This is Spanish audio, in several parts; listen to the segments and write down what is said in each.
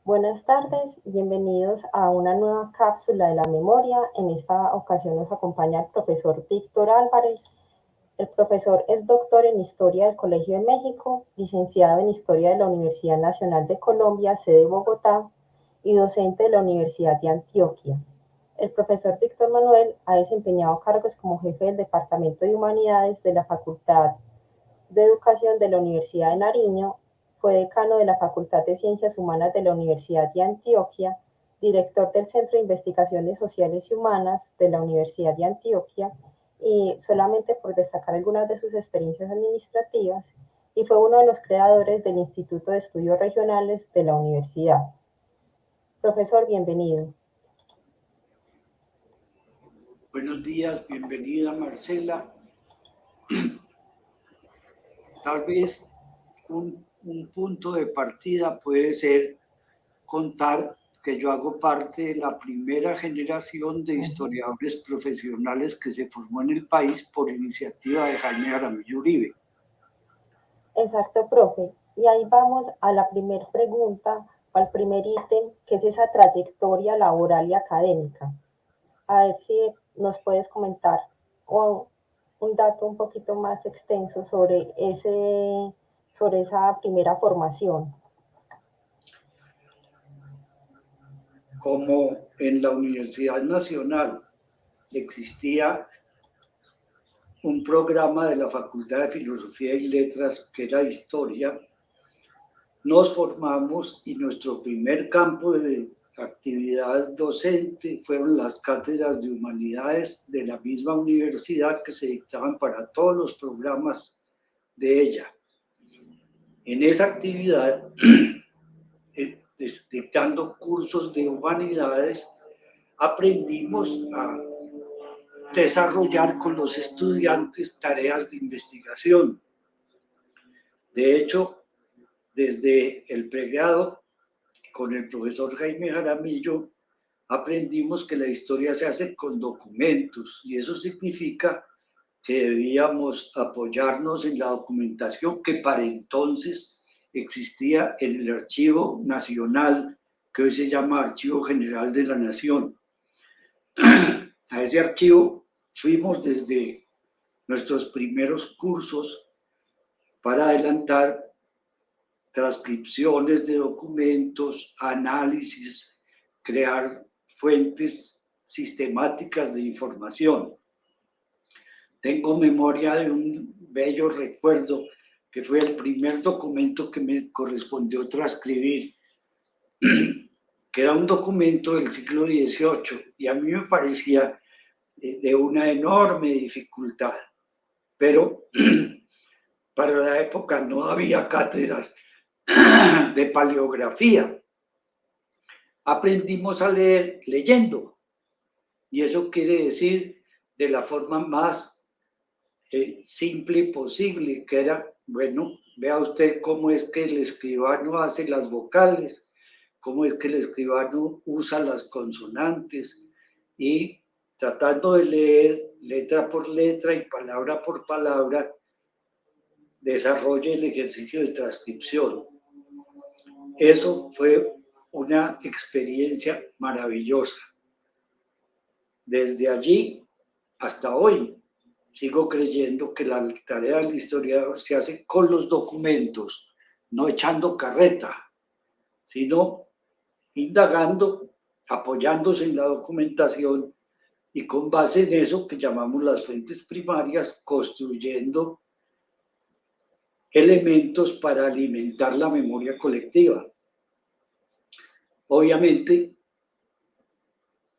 Buenas tardes, bienvenidos a una nueva cápsula de la memoria. En esta ocasión nos acompaña el profesor Víctor Álvarez. El profesor es doctor en Historia del Colegio de México, licenciado en Historia de la Universidad Nacional de Colombia, sede Bogotá, y docente de la Universidad de Antioquia. El profesor Víctor Manuel ha desempeñado cargos como jefe del Departamento de Humanidades de la Facultad de Educación de la Universidad de Nariño, fue decano de la Facultad de Ciencias Humanas de la Universidad de Antioquia, director del Centro de Investigaciones Sociales y Humanas de la Universidad de Antioquia, y solamente por destacar algunas de sus experiencias administrativas, y fue uno de los creadores del Instituto de Estudios Regionales de la universidad. Profesor, bienvenido. Buenos días, bienvenida Marcela. Tal vez un punto de partida puede ser contar que yo hago parte de la primera generación de historiadores profesionales que se formó en el país por iniciativa de Jaime Jaramillo Uribe. Exacto, profe. Y ahí vamos a la primera pregunta, al primer ítem, que es esa trayectoria laboral y académica. A ver si nos puedes comentar un dato un poquito más extenso sobre esa primera formación. Como en la Universidad Nacional existía un programa de la Facultad de Filosofía y Letras que era Historia, nos formamos y nuestro primer campo de actividad docente fueron las cátedras de humanidades de la misma universidad que se dictaban para todos los programas de ella. En esa actividad, dictando cursos de humanidades, aprendimos a desarrollar con los estudiantes tareas de investigación. De hecho, desde el pregrado, con el profesor Jaime Jaramillo, aprendimos que la historia se hace con documentos y eso significa que debíamos apoyarnos en la documentación que para entonces existía en el Archivo Nacional, que hoy se llama Archivo General de la Nación. A ese archivo fuimos desde nuestros primeros cursos para adelantar transcripciones de documentos, análisis, crear fuentes sistemáticas de información. Tengo memoria de un bello recuerdo que fue el primer documento que me correspondió transcribir, que era un documento del siglo XVIII y a mí me parecía de una enorme dificultad, pero para la época no había cátedras de paleografía. Aprendimos a leer leyendo, y eso quiere decir de la forma más simple posible, que era, bueno, vea usted cómo es que el escribano hace las vocales, cómo es que el escribano usa las consonantes, y tratando de leer letra por letra y palabra por palabra, desarrolle el ejercicio de transcripción. Eso fue una experiencia maravillosa. Desde allí hasta hoy sigo creyendo que la tarea del historiador se hace con los documentos, no echando carreta, sino indagando, apoyándose en la documentación y con base en eso que llamamos las fuentes primarias, construyendo elementos para alimentar la memoria colectiva. Obviamente,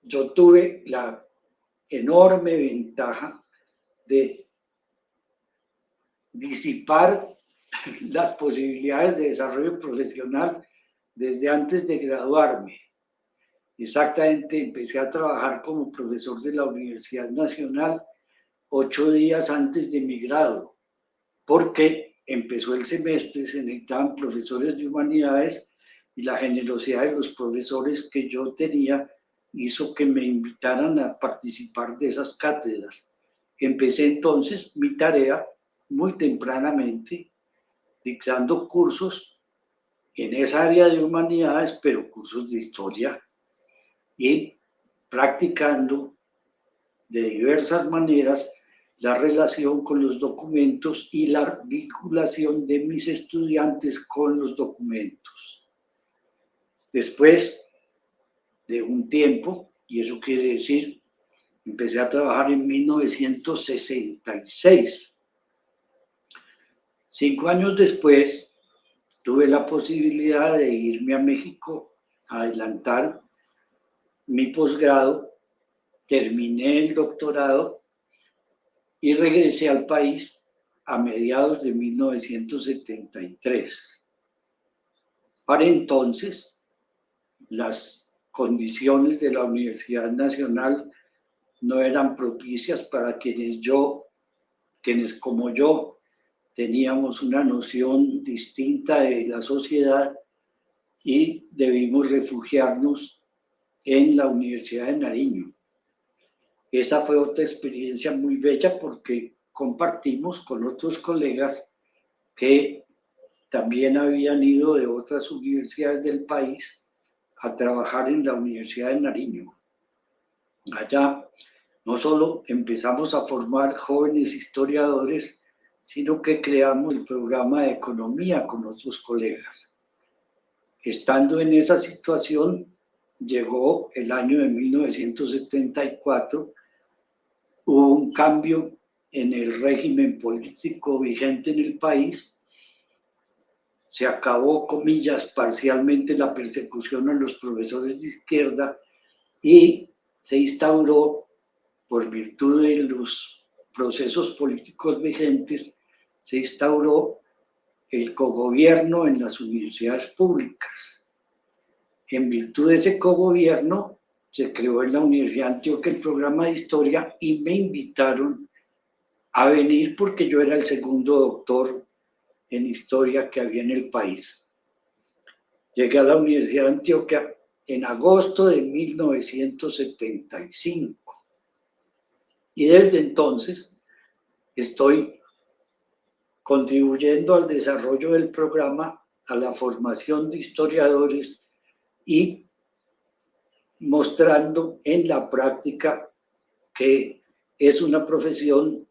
yo tuve la enorme ventaja de disipar las posibilidades de desarrollo profesional desde antes de graduarme. Exactamente, empecé a trabajar como profesor de la Universidad Nacional 8 días antes de mi grado, porque empezó el semestre se necesitaban profesores de humanidades y la generosidad de los profesores que yo tenía hizo que me invitaran a participar de esas cátedras. Empecé entonces mi tarea muy tempranamente, dictando cursos en esa área de humanidades, pero cursos de historia, y practicando de diversas maneras la relación con los documentos y la vinculación de mis estudiantes con los documentos. Después de un tiempo, y eso quiere decir, empecé a trabajar en 1966. 5 años después, tuve la posibilidad de irme a México a adelantar mi posgrado, terminé el doctorado y regresé al país a mediados de 1973. Para entonces, las condiciones de la Universidad Nacional no eran propicias para quienes como yo, teníamos una noción distinta de la sociedad y debimos refugiarnos en la Universidad de Nariño. Esa fue otra experiencia muy bella porque compartimos con otros colegas que también habían ido de otras universidades del país a trabajar en la Universidad de Nariño. Allá no solo empezamos a formar jóvenes historiadores, sino que creamos el programa de economía con otros colegas. Estando en esa situación, llegó el año de 1974, hubo un cambio en el régimen político vigente en el país, se acabó, comillas, parcialmente la persecución a los profesores de izquierda y se instauró, por virtud de los procesos políticos vigentes, se instauró el cogobierno en las universidades públicas. En virtud de ese cogobierno, se creó en la Universidad de Antioquia el programa de historia y me invitaron a venir porque yo era el segundo doctor en historia que había en el país. Llegué a la Universidad de Antioquia en agosto de 1975 y desde entonces estoy contribuyendo al desarrollo del programa, a la formación de historiadores y mostrando en la práctica que es una profesión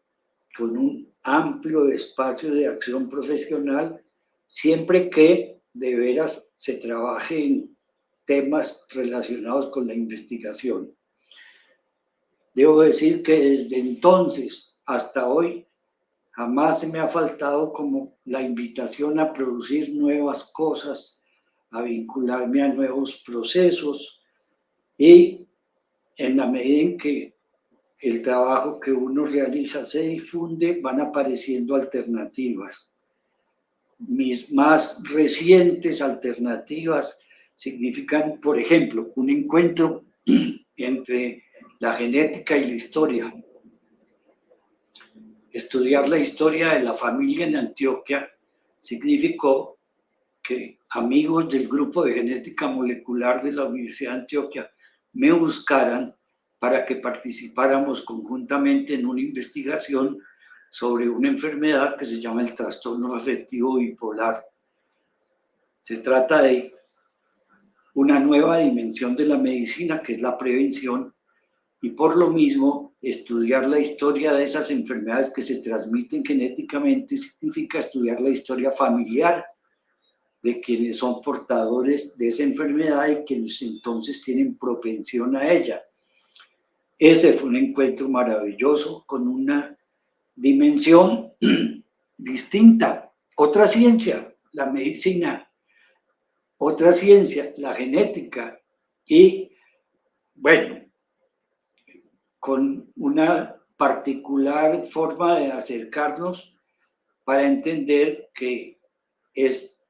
con un amplio espacio de acción profesional, siempre que de veras se trabaje en temas relacionados con la investigación. Debo decir que desde entonces hasta hoy jamás se me ha faltado como la invitación a producir nuevas cosas, a vincularme a nuevos procesos y en la medida en que el trabajo que uno realiza se difunde, van apareciendo alternativas. Mis más recientes alternativas significan, por ejemplo, un encuentro entre la genética y la historia. Estudiar la historia de la familia en Antioquia significó que amigos del grupo de genética molecular de la Universidad de Antioquia me buscaran para que participáramos conjuntamente en una investigación sobre una enfermedad que se llama el trastorno afectivo bipolar. Se trata de una nueva dimensión de la medicina, que es la prevención, y por lo mismo estudiar la historia de esas enfermedades que se transmiten genéticamente significa estudiar la historia familiar de quienes son portadores de esa enfermedad y quienes entonces tienen propensión a ella. Ese fue un encuentro maravilloso con una dimensión distinta, otra ciencia, la medicina, otra ciencia, la genética, y bueno, con una particular forma de acercarnos para entender que es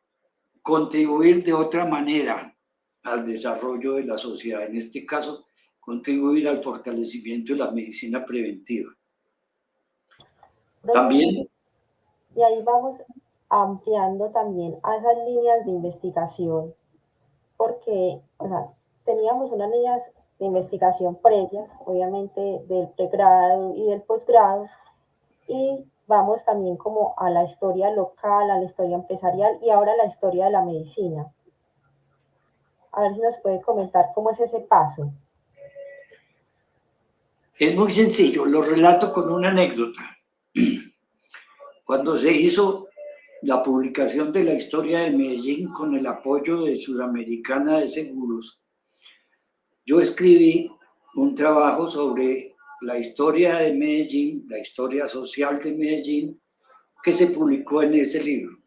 contribuir de otra manera al desarrollo de la sociedad, en este caso, contribuir al fortalecimiento de la medicina preventiva. Profe, También, y ahí vamos ampliando también a esas líneas de investigación, porque, o sea, teníamos unas líneas de investigación previas, obviamente del pregrado y del posgrado, y vamos también como a la historia local, a la historia empresarial y ahora a la historia de la medicina. A ver si nos puede comentar cómo es ese paso. Es muy sencillo, lo relato con una anécdota. Cuando se hizo la publicación de la historia de Medellín con el apoyo de Sudamericana de Seguros, yo escribí un trabajo sobre la historia de Medellín, la historia social de Medellín, que se publicó en ese libro.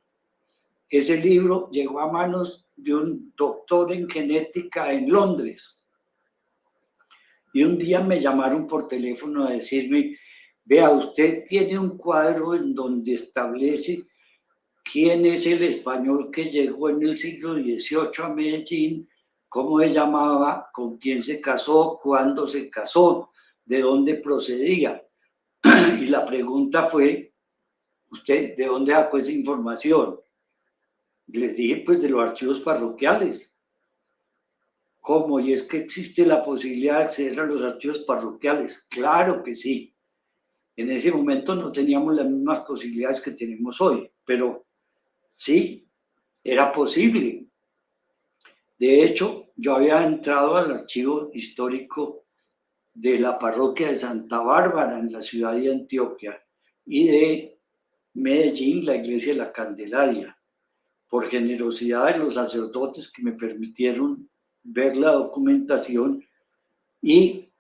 Ese libro llegó a manos de un doctor en genética en Londres. Y un día me llamaron por teléfono a decirme, vea, usted tiene un cuadro en donde establece quién es el español que llegó en el siglo XVIII a Medellín, cómo se llamaba, con quién se casó, cuándo se casó, de dónde procedía. Y la pregunta fue, ¿usted de dónde sacó esa información? Y les dije, pues de los archivos parroquiales. ¿Cómo? Y es que existe la posibilidad de acceder a los archivos parroquiales. Claro que sí. En ese momento no teníamos las mismas posibilidades que tenemos hoy, pero sí, era posible. De hecho, yo había entrado al archivo histórico de la parroquia de Santa Bárbara en la ciudad de Antioquia y de Medellín, la iglesia de la Candelaria, por generosidad de los sacerdotes que me permitieron ver la documentación y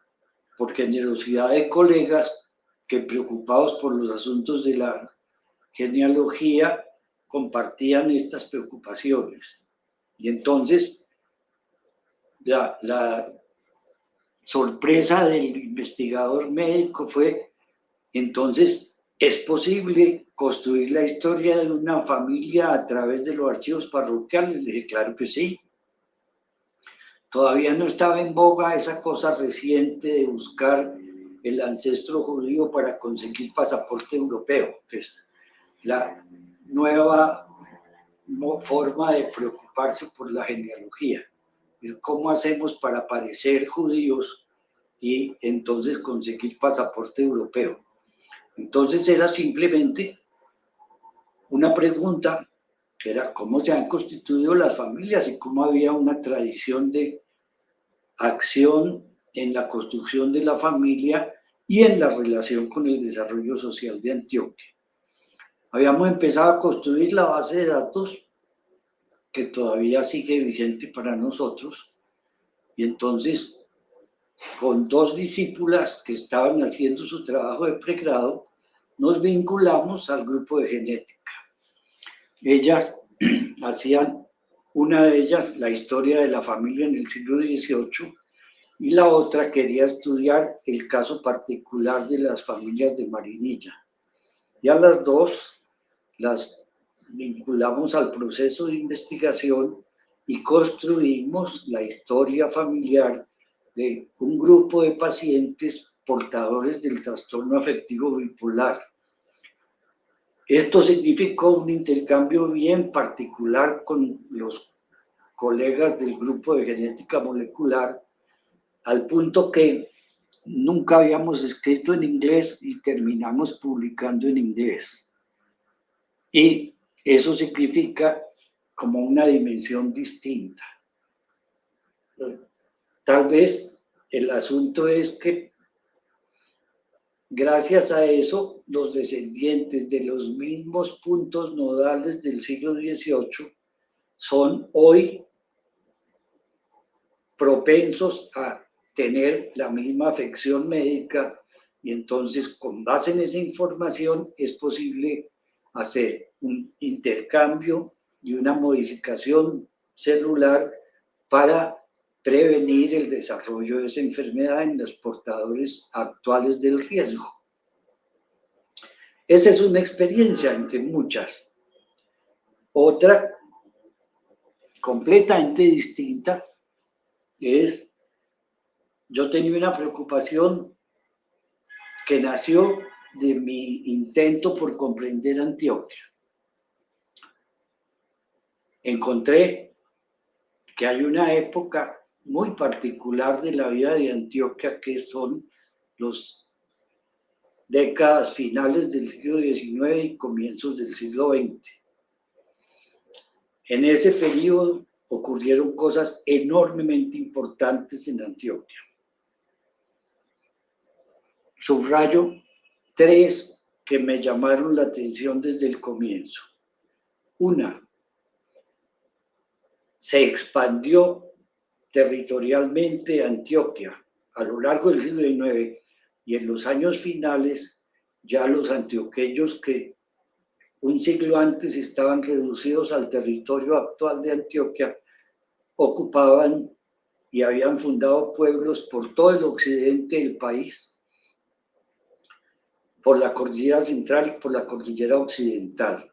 por generosidad de colegas que, preocupados por los asuntos de la genealogía, compartían estas preocupaciones. Y entonces la sorpresa del investigador médico fue, entonces, ¿es posible construir la historia de una familia a través de los archivos parroquiales? Le dije, claro que sí. Todavía no estaba en boga esa cosa reciente de buscar el ancestro judío para conseguir pasaporte europeo, que es la nueva forma de preocuparse por la genealogía. Es cómo hacemos para parecer judíos y entonces conseguir pasaporte europeo. Entonces era simplemente una pregunta que era cómo se han constituido las familias y cómo había una tradición de acción en la construcción de la familia y en la relación con el desarrollo social de Antioquia. Habíamos empezado a construir la base de datos que todavía sigue vigente para nosotros y entonces con dos discípulas que estaban haciendo su trabajo de pregrado nos vinculamos al grupo de genética. Ellas hacían, una de ellas, la historia de la familia en el siglo XVIII y la otra quería estudiar el caso particular de las familias de Marinilla. Y a las dos las vinculamos al proceso de investigación y construimos la historia familiar de un grupo de pacientes portadores del trastorno afectivo bipolar. Esto significó un intercambio bien particular con los colegas del grupo de genética molecular, al punto que nunca habíamos escrito en inglés y terminamos publicando en inglés. Y eso significa como una dimensión distinta. Tal vez el asunto es que gracias a eso los descendientes de los mismos puntos nodales del siglo XVIII son hoy propensos a tener la misma afección médica y entonces con base en esa información es posible hacer un intercambio y una modificación celular para prevenir el desarrollo de esa enfermedad en los portadores actuales del riesgo. Esa es una experiencia entre muchas. Otra completamente distinta es, yo tenía una preocupación que nació de mi intento por comprender Antioquia. encontré que hay una época muy particular de la vida de Antioquia, que son las décadas finales del siglo XIX y comienzos del siglo XX. En ese periodo ocurrieron cosas enormemente importantes en Antioquia. Subrayo 3 que me llamaron la atención desde el comienzo. Una, se expandió territorialmente Antioquia a lo largo del siglo XIX, y en los años finales ya los antioqueños que un siglo antes estaban reducidos al territorio actual de Antioquia ocupaban y habían fundado pueblos por todo el occidente del país, por la cordillera central y por la cordillera occidental.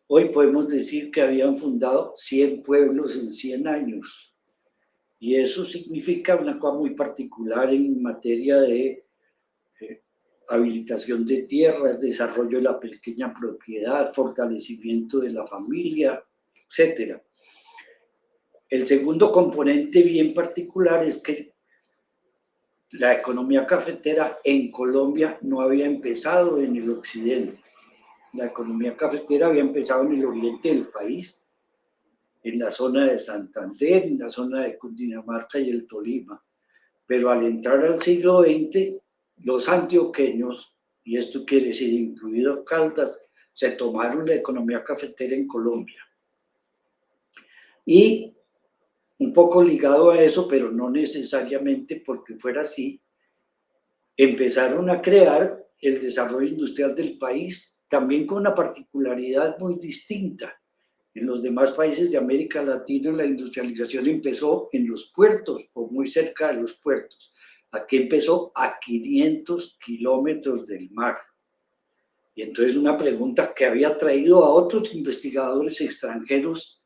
Hoy podemos decir que habían fundado 100 pueblos en 100 años. Y eso significa una cosa muy particular en materia de habilitación de tierras, desarrollo de la pequeña propiedad, fortalecimiento de la familia, etc. El segundo componente bien particular es que la economía cafetera en Colombia no había empezado en el occidente. La economía cafetera había empezado en el oriente del país, en la zona de Santander, en la zona de Cundinamarca y el Tolima. Pero al entrar al siglo XX, los antioqueños, y esto quiere decir incluido Caldas, se tomaron la economía cafetera en Colombia. Y un poco ligado a eso, pero no necesariamente porque fuera así, empezaron a crear el desarrollo industrial del país, también con una particularidad muy distinta. En los demás países de América Latina la industrialización empezó en los puertos o muy cerca de los puertos. Aquí empezó a 500 kilómetros del mar. Y entonces una pregunta que había traído a otros investigadores extranjeros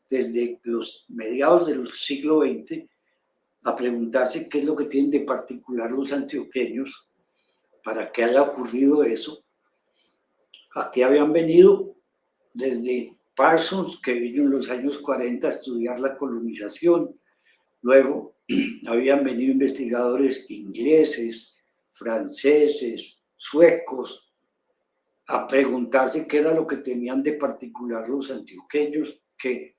desde los mediados del siglo XX a preguntarse qué es lo que tienen de particular los antioqueños para que haya ocurrido eso. Aquí habían venido desde Parsons, que vino en los años 40 a estudiar la colonización. Luego habían venido investigadores ingleses, franceses, suecos, a preguntarse qué era lo que tenían de particular los antioqueños, que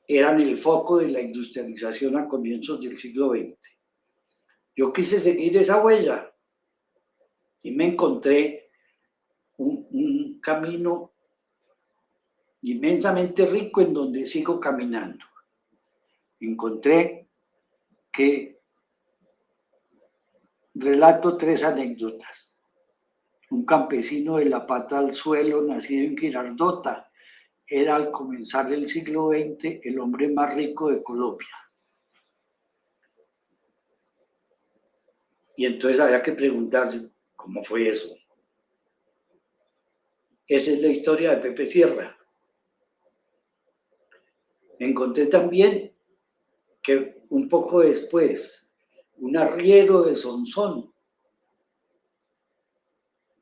eran el foco de la industrialización a comienzos del siglo XX. Yo quise seguir esa huella y me encontré un camino inmensamente rico en donde sigo caminando. Encontré que relato 3 anécdotas. Un campesino de la pata al suelo, nacido en Girardota, era al comenzar el siglo XX el hombre más rico de Colombia. Y entonces había que preguntarse cómo fue eso. Esa es la historia de Pepe Sierra. Encontré también que un poco después, un arriero de Sonsón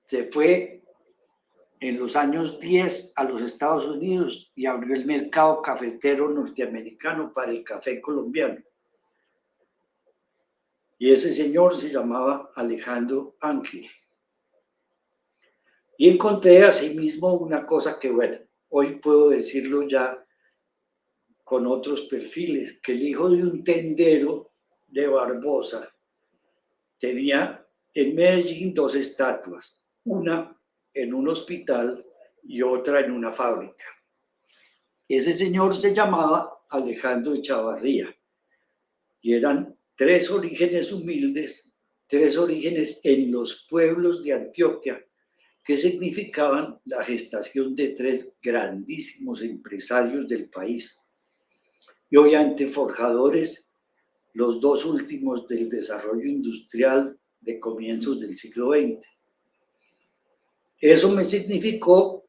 se fue en los años 10 a los Estados Unidos y abrió el mercado cafetero norteamericano para el café colombiano. Y ese señor se llamaba Alejandro Ángel. Y encontré asimismo una cosa que, bueno, hoy puedo decirlo ya con otros perfiles, que el hijo de un tendero de Barbosa tenía en Medellín 2 estatuas, una en un hospital y otra en una fábrica. Ese señor se llamaba Alejandro Echavarría y eran 3 orígenes humildes, 3 orígenes en los pueblos de Antioquia, que significaban la gestación de 3 grandísimos empresarios del país. Y obviamente forjadores, los 2 últimos del desarrollo industrial de comienzos del siglo XX. Eso me significó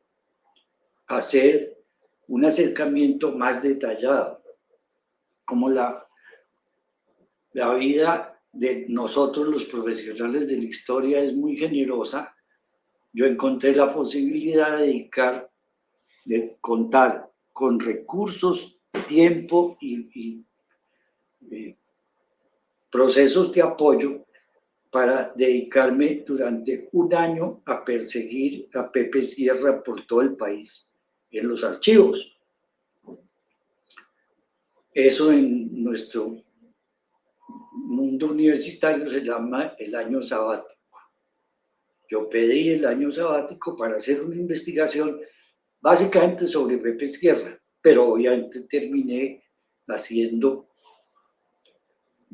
hacer un acercamiento más detallado, como la vida de nosotros los profesionales de la historia es muy generosa. Yo encontré la posibilidad de dedicar de contar con recursos, tiempo y procesos de apoyo para dedicarme durante un año a perseguir a Pepe Sierra por todo el país en los archivos. Eso en nuestro mundo universitario se llama el año sabático. Yo pedí el año sabático para hacer una investigación básicamente sobre Pepe Sierra, pero obviamente terminé haciendo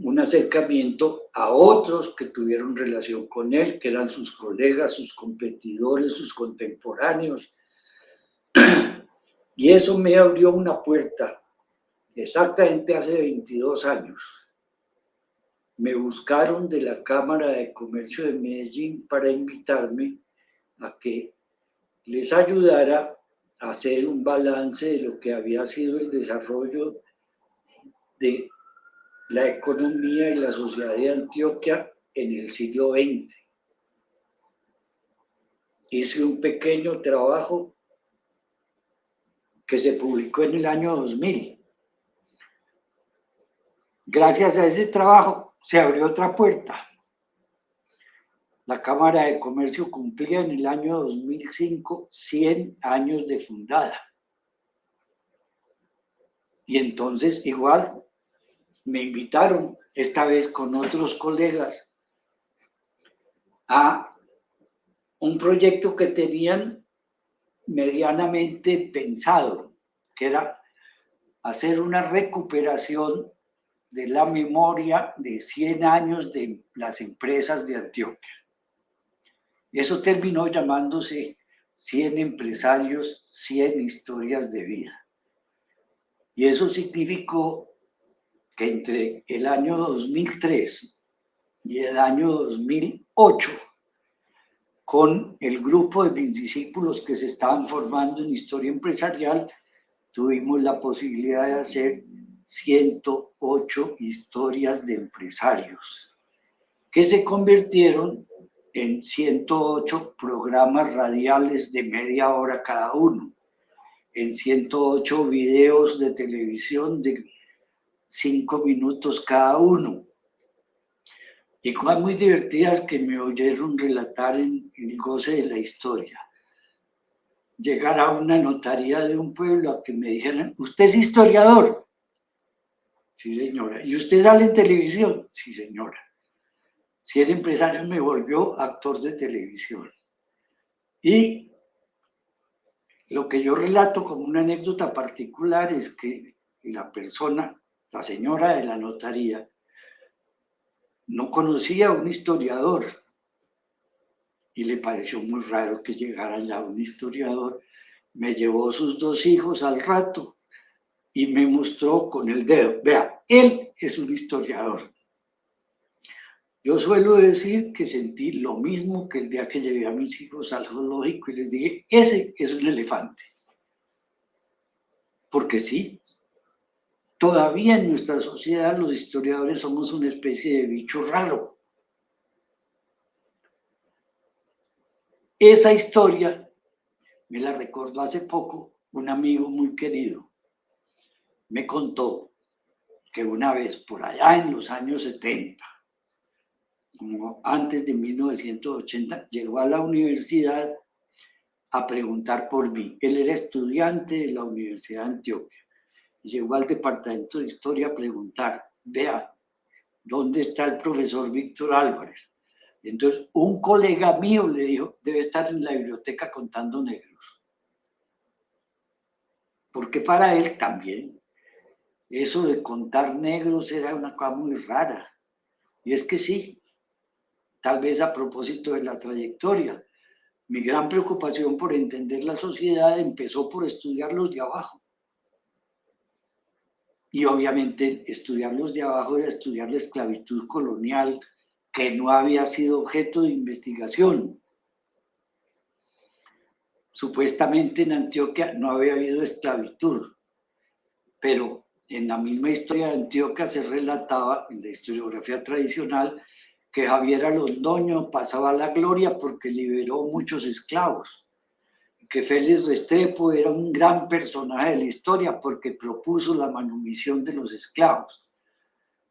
un acercamiento a otros que tuvieron relación con él, que eran sus colegas, sus competidores, sus contemporáneos. Y eso me abrió una puerta exactamente hace 22 años. Me buscaron de la Cámara de Comercio de Medellín para invitarme a que les ayudara a hacer un balance de lo que había sido el desarrollo de la economía y la sociedad de Antioquia en el siglo XX. Hice un pequeño trabajo que se publicó en el año 2000. Gracias a ese trabajo se abrió otra puerta. La Cámara de Comercio cumplía en el año 2005 100 años de fundada. Y entonces igual me invitaron, esta vez con otros colegas, a un proyecto que tenían medianamente pensado, que era hacer una recuperación de la memoria de 100 años de las empresas de Antioquia. Eso terminó llamándose 100 empresarios, 100 historias de vida. Y eso significó que entre el año 2003 y el año 2008, con el grupo de mis discípulos que se estaban formando en historia empresarial, tuvimos la posibilidad de hacer 108 historias de empresarios, que se convirtieron en 108 programas radiales de media hora cada uno, en 108 videos de televisión de 5 minutos cada uno, y cosas muy divertidas que me oyeron relatar en el goce de la historia. Llegar a una notaría de un pueblo a que me dijeran, ¿usted es historiador? Sí, señora. ¿Y usted sale en televisión? Sí, señora. Si era empresario, me volvió actor de televisión. Y lo que yo relato como una anécdota particular es que la persona, la señora de la notaría, no conocía a un historiador y le pareció muy raro que llegara ya un historiador. Me llevó sus 2 hijos al rato y me mostró con el dedo, vea, él es un historiador. Yo suelo decir que sentí lo mismo que el día que llevé a mis hijos al zoológico y les dije, ese es un elefante. Porque sí, todavía en nuestra sociedad los historiadores somos una especie de bicho raro. Esa historia me la recordó hace poco un amigo muy querido. Me contó que una vez por allá en los años 70, como antes de 1980, llegó a la universidad a preguntar por mí. Él era estudiante de la Universidad de Antioquia. Y llegó al departamento de historia a preguntar, vea, ¿dónde está el profesor Víctor Álvarez? Entonces, un colega mío le dijo, debe estar en la biblioteca contando negros. Porque para él también, eso de contar negros era una cosa muy rara. Y es que sí, tal vez a propósito de la trayectoria, mi gran preocupación por entender la sociedad empezó por estudiarlos de abajo. Y obviamente estudiarlos de abajo era estudiar la esclavitud colonial, que no había sido objeto de investigación. Supuestamente en Antioquia no había habido esclavitud, pero en la misma historia de Antioquia se relataba, en la historiografía tradicional, que Javier Londoño pasaba la gloria porque liberó muchos esclavos. que Félix Restrepo era un gran personaje de la historia porque propuso la manumisión de los esclavos.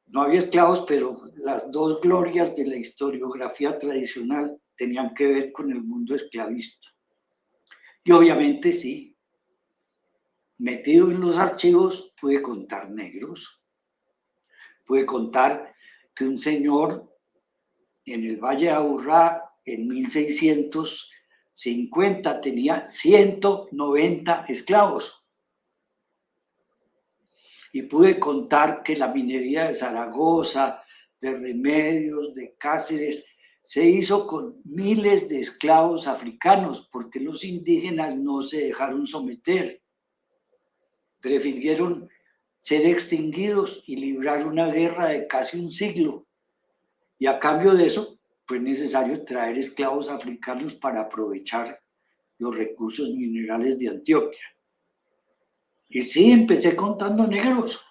No había esclavos, pero las dos glorias de la historiografía tradicional tenían que ver con el mundo esclavista. Y obviamente sí, metido en los archivos pude contar negros, pude contar que un señor en el Valle de Aburrá en 1650 tenía 190 esclavos. Y pude contar que la minería de Zaragoza, de Remedios, de Cáceres, se hizo con miles de esclavos africanos, porque los indígenas no se dejaron someter. Prefirieron ser extinguidos y librar una guerra de casi un siglo. Y a cambio de eso, fue necesario traer esclavos africanos para aprovechar los recursos minerales de Antioquia. Y sí, empecé contando negros.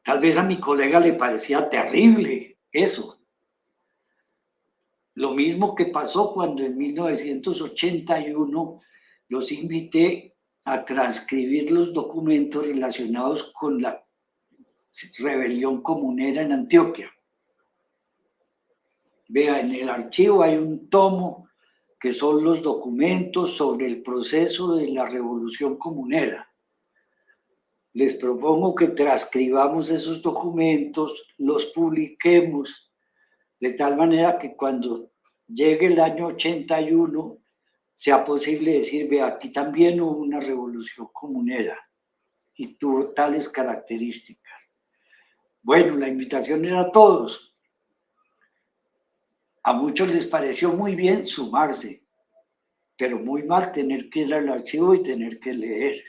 Tal vez a mi colega le parecía terrible eso. Lo mismo que pasó cuando en 1981 los invité a transcribir los documentos relacionados con la rebelión comunera en Antioquia. Vea, en el archivo hay un tomo que son los documentos sobre el proceso de la revolución comunera. Les propongo que transcribamos esos documentos, los publiquemos, de tal manera que cuando llegue el año 81 sea posible decir, ve, aquí también hubo una revolución comunera y tuvo tales características. Bueno, la invitación era a todos. A muchos les pareció muy bien sumarse, pero muy mal tener que ir al archivo y tener que leer.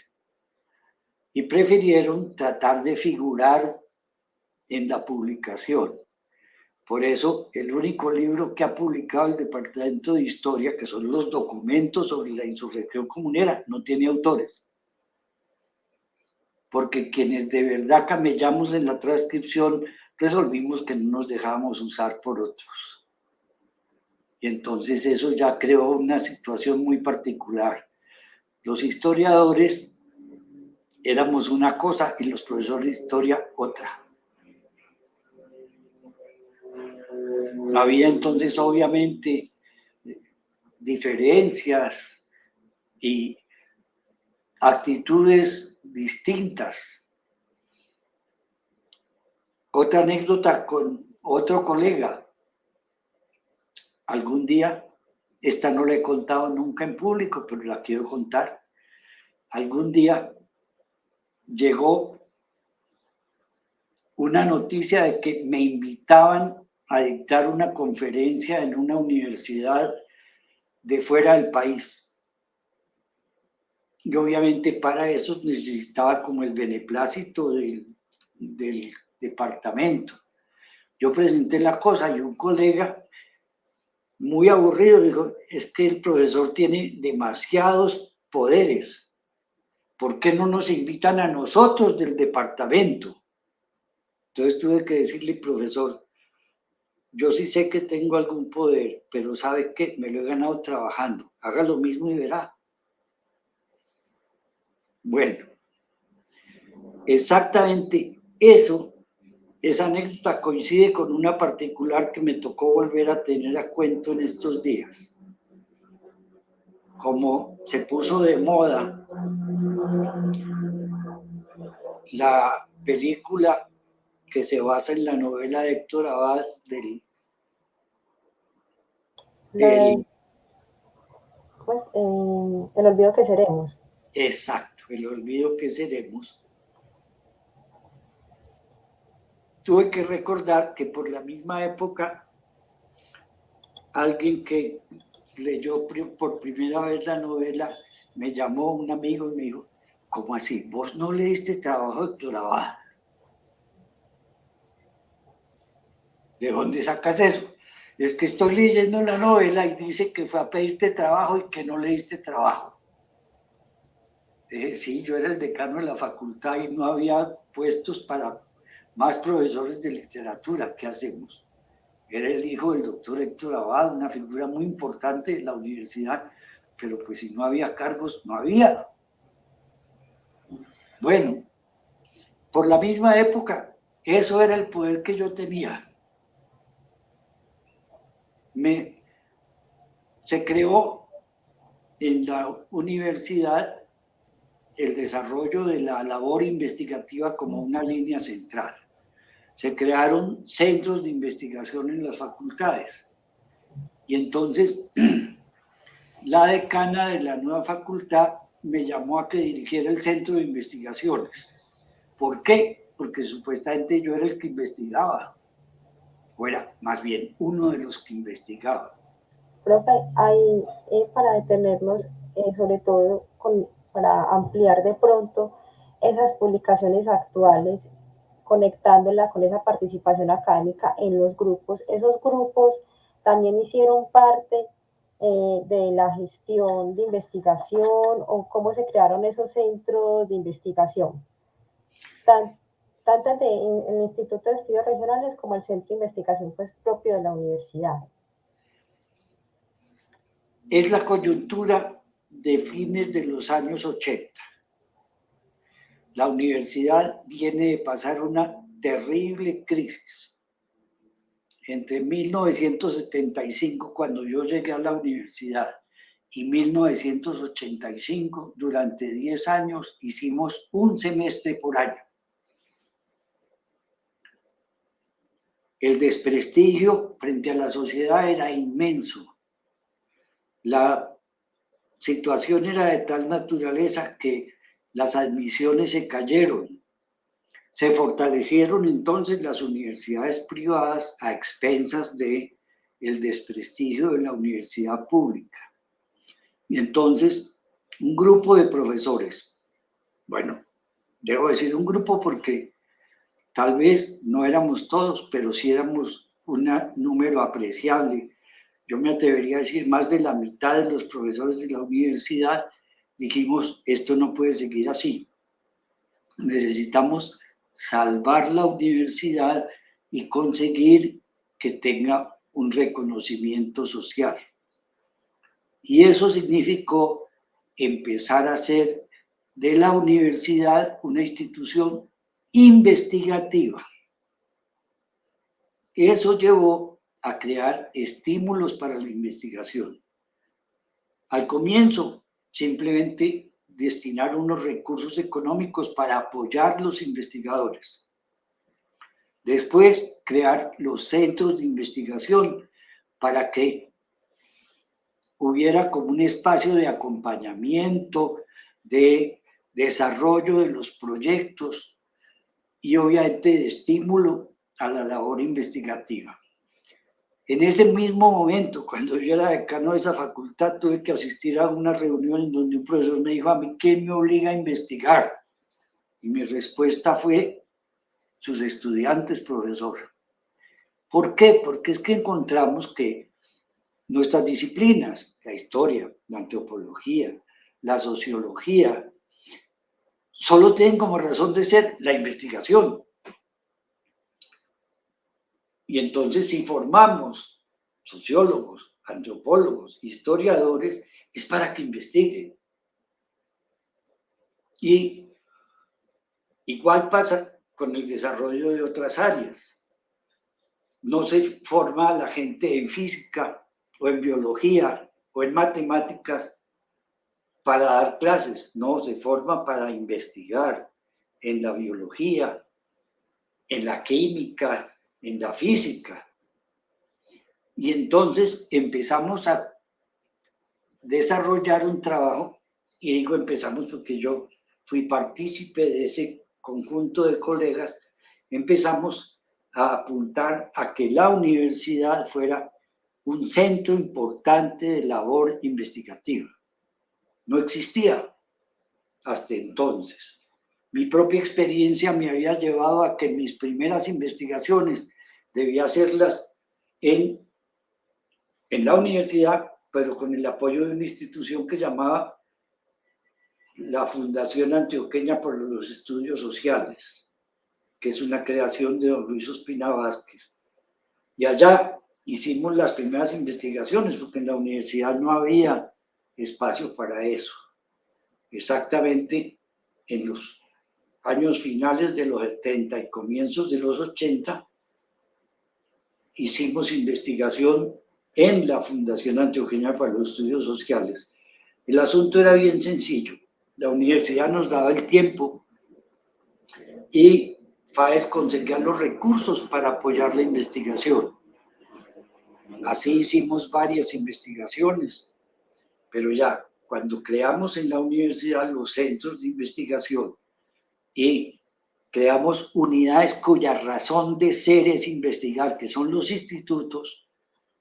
Y prefirieron tratar de figurar en la publicación. Por eso, el único libro que ha publicado el Departamento de Historia, que son los documentos sobre la insurrección comunera, no tiene autores. Porque quienes de verdad camellamos en la transcripción, resolvimos que no nos dejábamos usar por otros. Y entonces eso ya creó una situación muy particular. Los historiadores éramos una cosa y los profesores de historia otra. Había entonces obviamente diferencias y actitudes distintas. Otra anécdota con otro colega. Algún día, esta no la he contado nunca en público, pero la quiero contar. Algún día llegó una noticia de que me invitaban a dictar una conferencia en una universidad de fuera del país. Y obviamente para eso necesitaba como el beneplácito del departamento. Yo presenté la cosa y un colega muy aburrido dijo, es que el profesor tiene demasiados poderes. ¿Por qué no nos invitan a nosotros del departamento? Entonces tuve que decirle, profesor, yo sí sé que tengo algún poder, pero ¿sabe qué? Me lo he ganado trabajando. Haga lo mismo y verá. Bueno, exactamente eso, esa anécdota coincide con una particular que me tocó volver a tener a cuento en estos días. Como se puso de moda la película que se basa en la novela de Héctor Abad El olvido que seremos. Exacto, el olvido que seremos. Tuve que recordar que por la misma época alguien que leyó por primera vez la novela me llamó un amigo y me dijo, ¿cómo así? ¿Vos no leíste trabajo de Héctor Abad? ¿De dónde sacas eso? Es que estoy leyendo la novela y dice que fue a pedirte trabajo y que no leíste trabajo. Dije, sí, yo era el decano de la facultad y no había puestos para más profesores de literatura. ¿Qué hacemos? Era el hijo del doctor Héctor Abad, una figura muy importante de la universidad. pero pues si no había cargos, no había. Bueno, por la misma época, eso era el poder que yo tenía. Se creó en la universidad el desarrollo de la labor investigativa como una línea central. Se crearon centros de investigación en las facultades. Y entonces la decana de la nueva facultad me llamó a que dirigiera el centro de investigaciones. ¿Por qué? Porque supuestamente yo era el que investigaba. O era más bien uno de los que investigaba. Profe, ahí para detenernos, sobre todo para ampliar de pronto esas publicaciones actuales, conectándola con esa participación académica en los grupos, esos grupos también hicieron parte de la gestión de investigación o cómo se crearon esos centros de investigación, tanto en el Instituto de Estudios Regionales como el Centro de Investigación pues, propio de la universidad. Es la coyuntura de fines de los años 80. La universidad viene de pasar una terrible crisis. Entre 1975, cuando yo llegué a la universidad, y 1985, durante 10 años, hicimos un semestre por año. El desprestigio frente a la sociedad era inmenso. La situación era de tal naturaleza que las admisiones se cayeron. Se fortalecieron entonces las universidades privadas a expensas del desprestigio de la universidad pública. Y entonces un grupo de profesores, bueno, debo decir un grupo porque tal vez no éramos todos, pero sí éramos un número apreciable. Yo me atrevería a decir más de la mitad de los profesores de la universidad dijimos, esto no puede seguir así. Necesitamos salvar la universidad y conseguir que tenga un reconocimiento social. Y eso significó empezar a hacer de la universidad una institución investigativa. Eso llevó a crear estímulos para la investigación. Al comienzo, simplemente destinar unos recursos económicos para apoyar a los investigadores. Después, crear los centros de investigación para que hubiera como un espacio de acompañamiento, de desarrollo de los proyectos y obviamente de estímulo a la labor investigativa. En ese mismo momento, cuando yo era decano de esa facultad, tuve que asistir a una reunión en donde un profesor me dijo a mí, ¿qué me obliga a investigar? Y mi respuesta fue, sus estudiantes, profesor. ¿Por qué? Porque es que encontramos que nuestras disciplinas, la historia, la antropología, la sociología, solo tienen como razón de ser la investigación. Y entonces si formamos sociólogos, antropólogos, historiadores, es para que investiguen. Y igual pasa con el desarrollo de otras áreas. No se forma a la gente en física o en biología o en matemáticas para dar clases, no, se forma para investigar en la biología, en la química, en la física. Y entonces empezamos a desarrollar un trabajo, y digo empezamos porque yo fui partícipe de ese conjunto de colegas, empezamos a apuntar a que la universidad fuera un centro importante de labor investigativa. No existía hasta entonces. Mi propia experiencia me había llevado a que mis primeras investigaciones debía hacerlas en la universidad, pero con el apoyo de una institución que llamaba la Fundación Antioqueña por los Estudios Sociales, que es una creación de don Luis Ospina Vázquez. Y allá hicimos las primeras investigaciones, porque en la universidad no había espacio para eso. Exactamente en los años finales de los 70 y comienzos de los 80, hicimos investigación en la Fundación Antioqueña para los Estudios Sociales. El asunto era bien sencillo. La universidad nos daba el tiempo y FAES conseguía los recursos para apoyar la investigación. Así hicimos varias investigaciones, pero ya cuando creamos en la universidad los centros de investigación y creamos unidades cuya razón de ser es investigar, que son los institutos,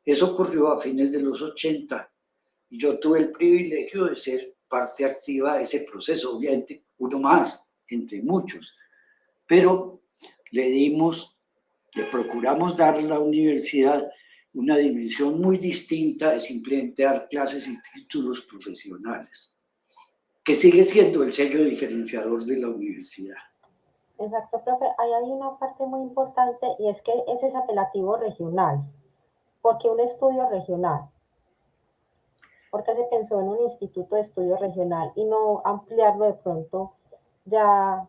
eso ocurrió a fines de los 80 y yo tuve el privilegio de ser parte activa de ese proceso, obviamente uno más, entre muchos, pero le procuramos dar a la universidad una dimensión muy distinta de simplemente dar clases y títulos profesionales, que sigue siendo el sello diferenciador de la universidad. Exacto, profe. Ahí hay una parte muy importante y es que es ese apelativo regional. ¿Por qué un estudio regional? ¿Por qué se pensó en un instituto de estudio regional y no ampliarlo de pronto ya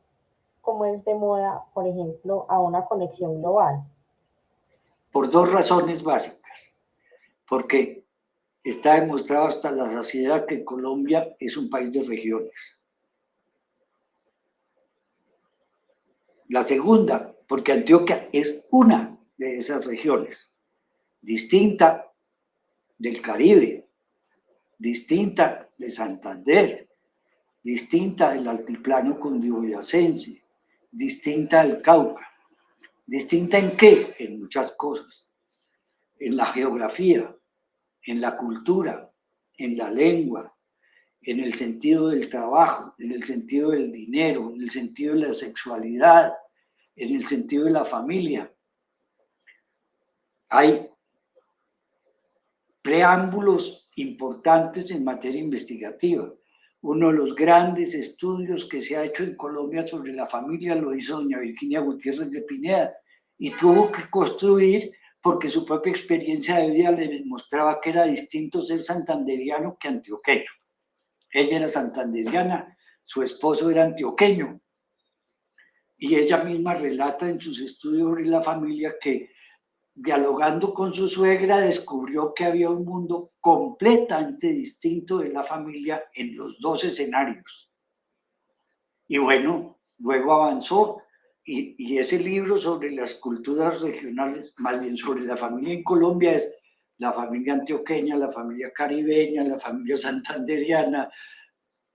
como es de moda, por ejemplo, a una conexión global? Por dos razones básicas. Porque está demostrado hasta la saciedad que Colombia es un país de regiones. La segunda, porque Antioquia es una de esas regiones, distinta del Caribe, distinta de Santander, distinta del altiplano cundiboyacense, distinta del Cauca. ¿Distinta en qué? En muchas cosas. En la geografía, en la cultura, en la lengua, en el sentido del trabajo, en el sentido del dinero, en el sentido de la sexualidad, en el sentido de la familia. Hay preámbulos importantes en materia investigativa. Uno de los grandes estudios que se ha hecho en Colombia sobre la familia lo hizo doña Virginia Gutiérrez de Pineda y tuvo que construir porque su propia experiencia de vida le demostraba que era distinto ser santanderiano que antioqueño. Ella era santanderiana, su esposo era antioqueño y ella misma relata en sus estudios sobre la familia que dialogando con su suegra descubrió que había un mundo completamente distinto de la familia en los dos escenarios. Y bueno, luego avanzó y ese libro sobre las culturas regionales, más bien sobre la familia en Colombia, es la familia antioqueña, la familia caribeña, la familia santanderiana,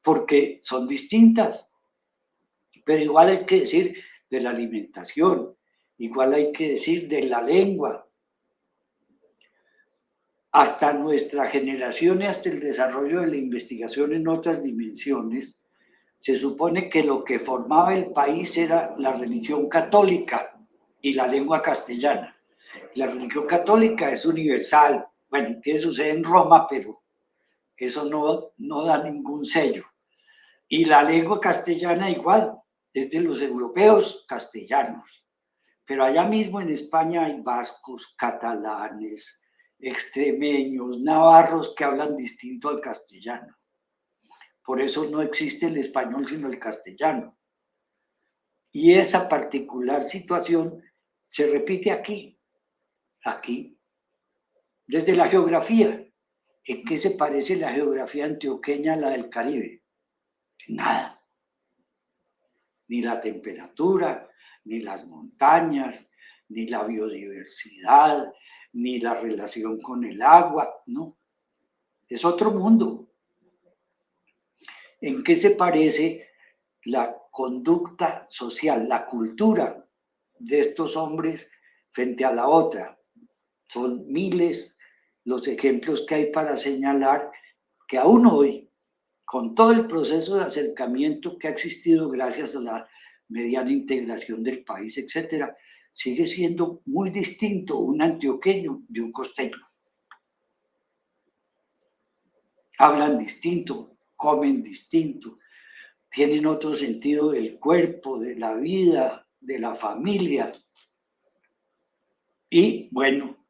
porque son distintas. Pero igual hay que decir de la alimentación, igual hay que decir de la lengua. Hasta nuestra generación y hasta el desarrollo de la investigación en otras dimensiones, se supone que lo que formaba el país era la religión católica y la lengua castellana. La religión católica es universal, bueno, tiene su sede en Roma, pero eso no da ningún sello. Y la lengua castellana igual, es de los europeos castellanos. Pero allá mismo en España hay vascos, catalanes, extremeños, navarros que hablan distinto al castellano. Por eso no existe el español sino el castellano. Y esa particular situación se repite aquí, desde la geografía. ¿En qué se parece la geografía antioqueña a la del Caribe? Nada. Ni la temperatura, ni las montañas, ni la biodiversidad, ni la relación con el agua, no. Es otro mundo. ¿En qué se parece la conducta social, la cultura de estos hombres frente a la otra? Son miles los ejemplos que hay para señalar que aún hoy, con todo el proceso de acercamiento que ha existido gracias a la mediana integración del país, etcétera, sigue siendo muy distinto un antioqueño de un costeño. Hablan distinto, comen distinto, tienen otro sentido del cuerpo, de la vida, de la familia. Y bueno,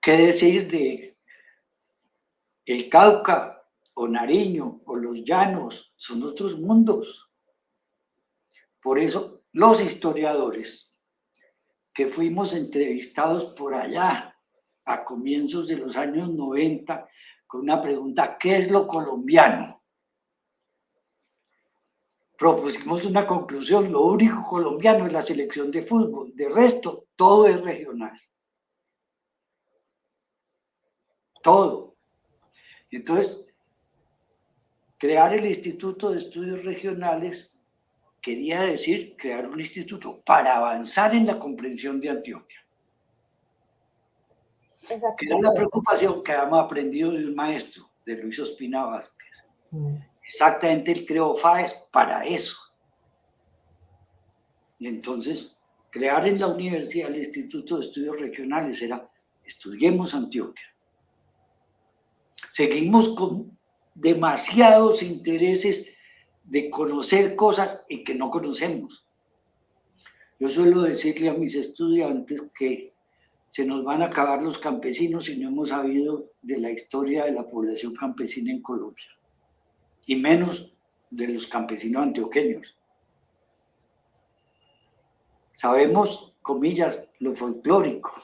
¿qué decir de el Cauca? o Nariño, o los llanos, son otros mundos. Por eso, los historiadores que fuimos entrevistados por allá a comienzos de los años 90 con una pregunta: ¿qué es lo colombiano? Propusimos una conclusión: lo único colombiano es la selección de fútbol, de resto todo es regional. Todo. Entonces, crear el Instituto de Estudios Regionales quería decir crear un instituto para avanzar en la comprensión de Antioquia. Exacto. Que era la preocupación que habíamos aprendido de un maestro, de Luis Ospina Vázquez. Exactamente, él creó FAES para eso. Y entonces, crear en la universidad el Instituto de Estudios Regionales era: estudiemos Antioquia. Seguimos con demasiados intereses de conocer cosas y que no conocemos. Yo suelo decirle a mis estudiantes que se nos van a acabar los campesinos si no hemos sabido de la historia de la población campesina en Colombia, y menos de los campesinos antioqueños. Sabemos, comillas, lo folclórico,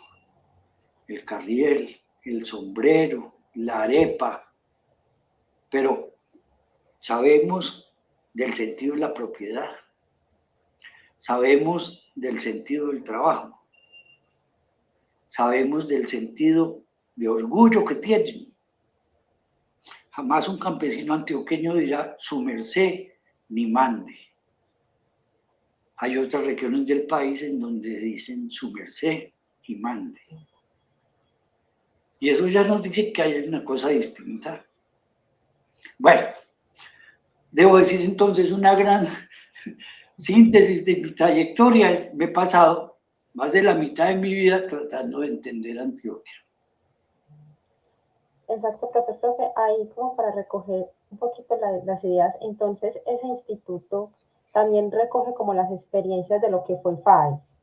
el carriel, el sombrero, la arepa, pero sabemos del sentido de la propiedad, sabemos del sentido del trabajo, sabemos del sentido de orgullo que tienen. Jamás un campesino antioqueño dirá su merced ni mande. Hay otras regiones del país en donde dicen su merced y mande. Y eso ya nos dice que hay una cosa distinta. Bueno, debo decir entonces una gran síntesis de mi trayectoria. Me he pasado más de la mitad de mi vida tratando de entender Antioquia. Exacto, profe, ahí como para recoger un poquito las ideas, entonces ese instituto también recoge como las experiencias de lo que fue FAES.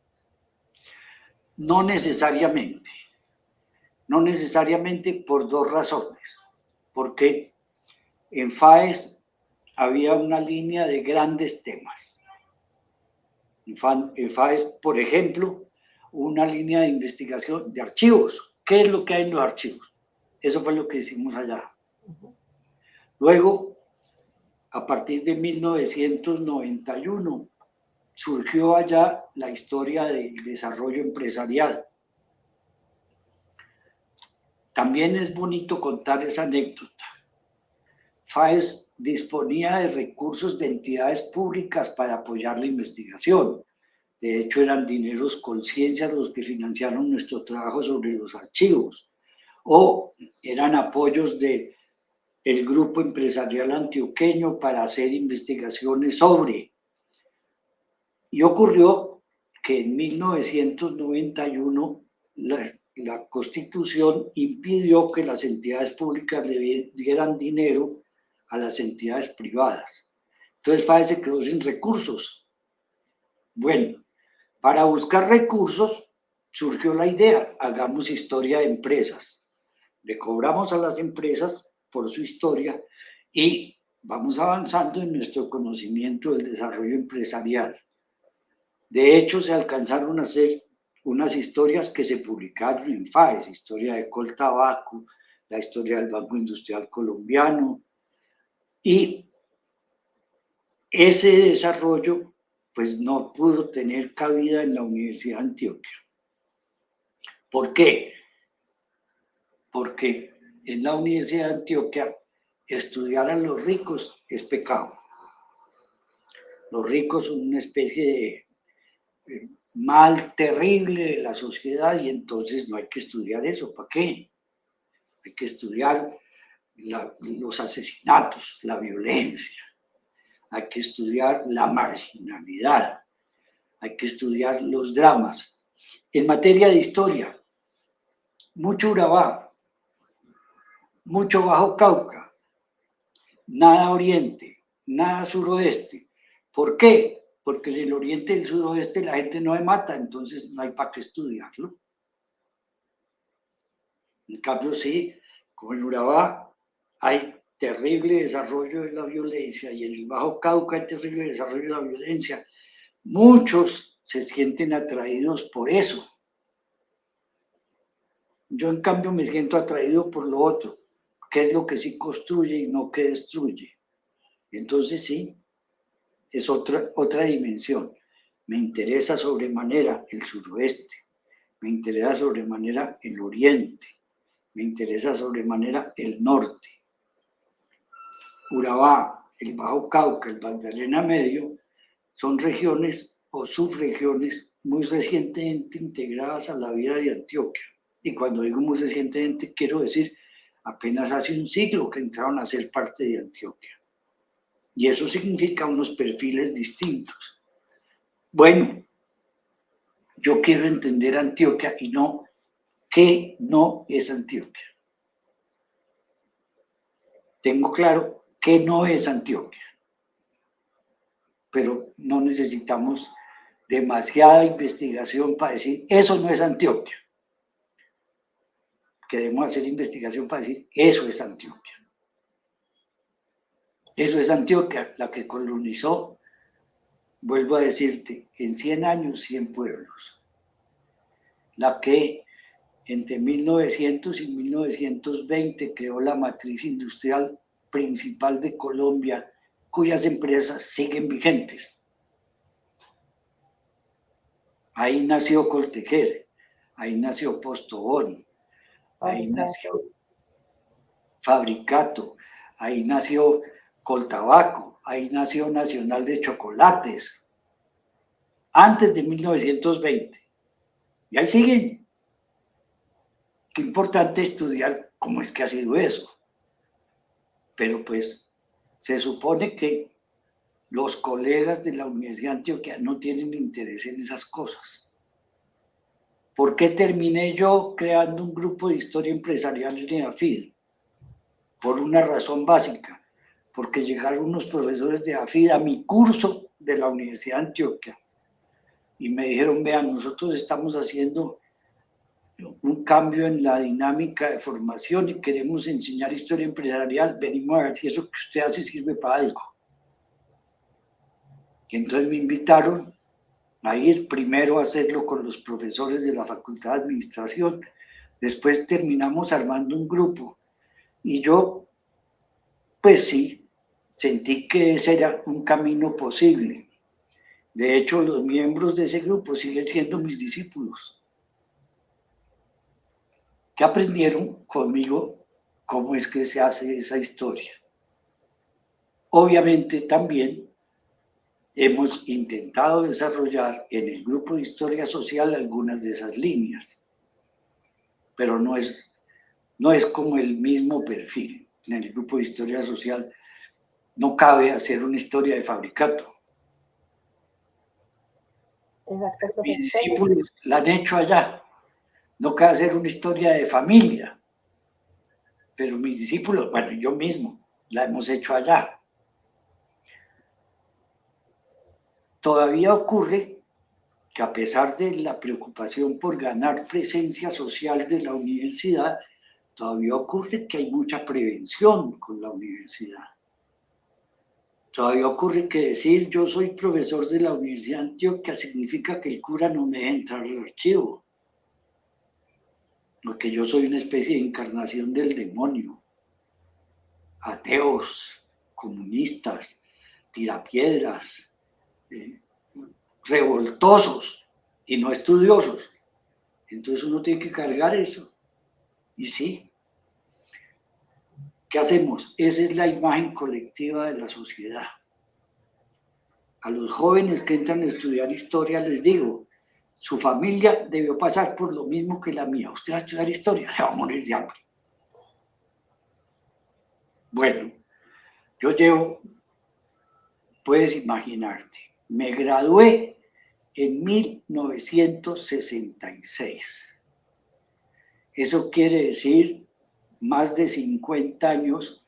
No necesariamente. No necesariamente, por dos razones. Porque en FAES había una línea de grandes temas. En FAES, por ejemplo, una línea de investigación de archivos. ¿Qué es lo que hay en los archivos? Eso fue lo que hicimos allá. Luego, a partir de 1991, surgió allá la historia del desarrollo empresarial. También es bonito contar esa anécdota. FAES disponía de recursos de entidades públicas para apoyar la investigación. De hecho, eran dineros conciencias los que financiaron nuestro trabajo sobre los archivos, o eran apoyos del grupo empresarial antioqueño para hacer investigaciones sobre. Y ocurrió que en 1991 la Constitución impidió que las entidades públicas le dieran dinero a las entidades privadas. Entonces FAES se quedó sin recursos. Bueno, para buscar recursos surgió la idea: hagamos historia de empresas. Le cobramos a las empresas por su historia y vamos avanzando en nuestro conocimiento del desarrollo empresarial. De hecho, se alcanzaron a hacer unas historias que se publicaron en FAES: historia de Coltabaco, la historia del Banco Industrial Colombiano, y ese desarrollo pues no pudo tener cabida en la Universidad de Antioquia. ¿Por qué? Porque en la Universidad de Antioquia estudiar a los ricos es pecado. Los ricos son una especie de mal terrible de la sociedad, y entonces no hay que estudiar eso. ¿Para qué? Hay que estudiar los asesinatos, la violencia, hay que estudiar la marginalidad, hay que estudiar los dramas. En materia de historia, mucho Urabá, mucho Bajo Cauca, nada oriente, nada suroeste. ¿Por qué? Porque en el oriente y el suroeste la gente no se mata, entonces no hay para qué estudiarlo. En cambio, sí, como en Urabá hay terrible desarrollo de la violencia y en el Bajo Cauca el terrible desarrollo de la violencia, muchos se sienten atraídos por eso. Yo en cambio me siento atraído por lo otro, que es lo que sí construye y no que destruye. Entonces sí, es otra dimensión. Me interesa sobremanera el suroeste, me interesa sobremanera el oriente, me interesa sobremanera el norte. Urabá, el Bajo Cauca, el Magdalena Medio, son regiones o subregiones muy recientemente integradas a la vida de Antioquia. Y cuando digo muy recientemente, quiero decir apenas hace un siglo que entraron a ser parte de Antioquia. Y eso significa unos perfiles distintos. Bueno, yo quiero entender Antioquia y no qué no es Antioquia. Tengo claro que no es Antioquia, pero no necesitamos demasiada investigación para decir eso no es Antioquia. Queremos hacer investigación para decir eso es Antioquia. Eso es Antioquia, la que colonizó, vuelvo a decirte, en 100 años 100 pueblos. La que entre 1900 y 1920 creó la matriz industrial principal de Colombia, cuyas empresas siguen vigentes. Ahí nació Coltejer, ahí nació Postobón, ahí nació Fabricato, ahí nació Coltabaco, ahí nació Nacional de Chocolates, antes de 1920. Y ahí siguen. Qué importante estudiar cómo es que ha sido eso. Pero pues se supone que los colegas de la Universidad de Antioquia no tienen interés en esas cosas. ¿Por qué terminé yo creando un grupo de historia empresarial en AFID? Por una razón básica, porque llegaron unos profesores de AFID a mi curso de la Universidad de Antioquia y me dijeron, vean, nosotros estamos haciendo un cambio en la dinámica de formación y queremos enseñar historia empresarial, venimos a ver si eso que usted hace sirve para algo. Y entonces me invitaron a ir primero a hacerlo con los profesores de la Facultad de Administración, después terminamos armando un grupo y yo, pues sí, sentí que ese era un camino posible. De hecho, los miembros de ese grupo siguen siendo mis discípulos, que aprendieron conmigo cómo es que se hace esa historia. Obviamente también hemos intentado desarrollar en el grupo de historia social algunas de esas líneas, pero no es como el mismo perfil. En el grupo de historia social no cabe hacer una historia de Fabricato. Exacto, Mis profesor. discípulos la han hecho allá. No cabe hacer una historia de familia, pero mis discípulos, bueno, yo mismo, la hemos hecho allá. Todavía ocurre que a pesar de la preocupación por ganar presencia social de la universidad, todavía ocurre que hay mucha prevención con la universidad. Todavía ocurre que decir yo soy profesor de la Universidad de Antioquia significa que el cura no me deja entrar al archivo, o que yo soy una especie de encarnación del demonio. Ateos, comunistas, tirapiedras, revoltosos y no estudiosos. Entonces uno tiene que cargar eso. Y sí, ¿qué hacemos? Esa es la imagen colectiva de la sociedad. A los jóvenes que entran a estudiar historia les digo, su familia debió pasar por lo mismo que la mía. Usted va a estudiar historia, se va a morir de hambre. Bueno, yo llevo, puedes imaginarte, me gradué en 1966. Eso quiere decir más de 50 años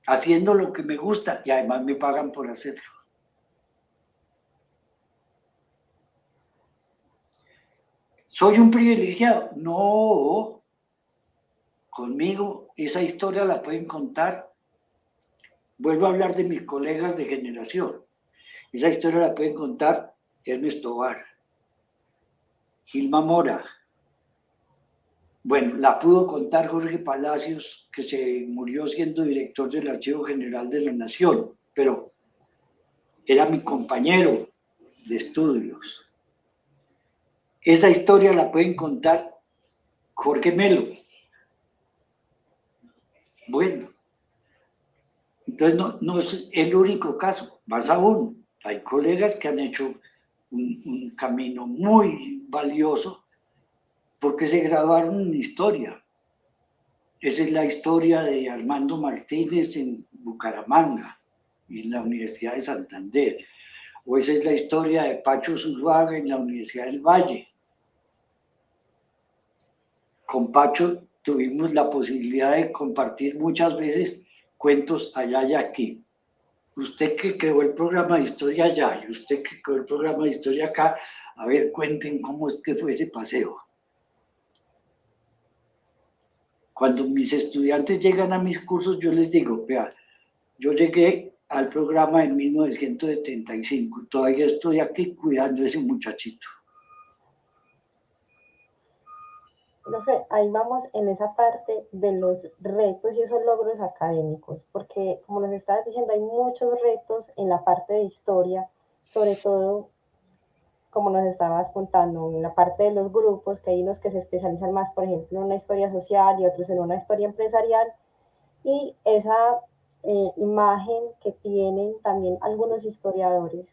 haciendo lo que me gusta y además me pagan por hacerlo. ¿Soy un privilegiado? No. Conmigo esa historia la pueden contar. Vuelvo a hablar de mis colegas de generación. Esa historia la pueden contar Ernesto Tovar, Gilma Mora. Bueno, la pudo contar Jorge Palacios, que se murió siendo director del Archivo General de la Nación, pero era mi compañero de estudios. Esa historia la pueden contar Jorge Melo. Bueno, entonces no es el único caso, más aún, hay colegas que han hecho un camino muy valioso porque se graduaron en historia. Esa es la historia de Armando Martínez en Bucaramanga y en la Universidad de Santander. O esa es la historia de Pacho Zuluaga en la Universidad del Valle. Con Pacho tuvimos la posibilidad de compartir muchas veces cuentos allá y aquí. Usted que creó el programa de historia allá y usted que creó el programa de historia acá, a ver, cuenten cómo es que fue ese paseo. Cuando mis estudiantes llegan a mis cursos, yo les digo, vea, yo llegué al programa en 1975 y todavía estoy aquí cuidando a ese muchachito. Profe, ahí vamos en esa parte de los retos y esos logros académicos, porque como nos estabas diciendo, hay muchos retos en la parte de historia, sobre todo, como nos estabas contando, en la parte de los grupos, que hay unos que se especializan más, por ejemplo, en una historia social y otros en una historia empresarial, y esa imagen que tienen también algunos historiadores,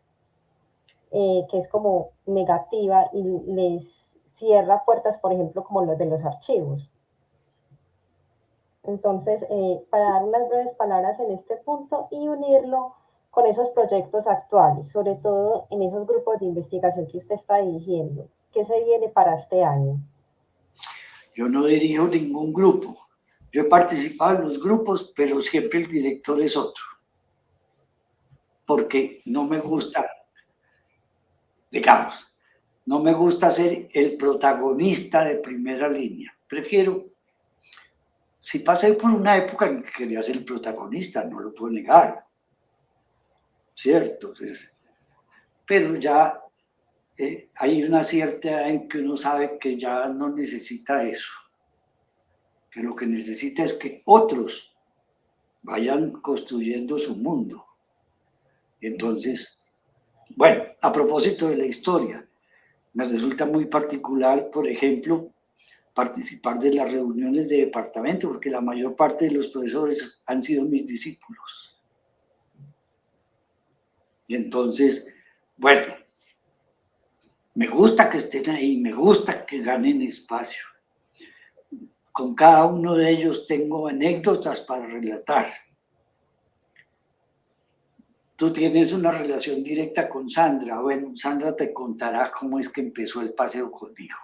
que es como negativa y les cierra puertas, por ejemplo, como los de los archivos. Entonces, para dar unas breves palabras en este punto y unirlo con esos proyectos actuales, sobre todo en esos grupos de investigación que usted está dirigiendo. ¿Qué se viene para este año? Yo no dirijo ningún grupo. Yo he participado en los grupos, pero siempre el director es otro. Porque no me gusta, digamos, no me gusta ser el protagonista de primera línea. Prefiero, si pasé por una época en que quería ser el protagonista, no lo puedo negar, ¿cierto? Entonces, pero ya hay una cierta edad en que uno sabe que ya no necesita eso, que lo que necesita es que otros vayan construyendo su mundo. Entonces, bueno, a propósito de la historia, me resulta muy particular, por ejemplo, participar de las reuniones de departamento, porque la mayor parte de los profesores han sido mis discípulos. Y entonces, bueno, me gusta que estén ahí, me gusta que ganen espacio. Con cada uno de ellos tengo anécdotas para relatar. Tú tienes una relación directa con Sandra. Bueno, Sandra te contará cómo es que empezó el paseo conmigo.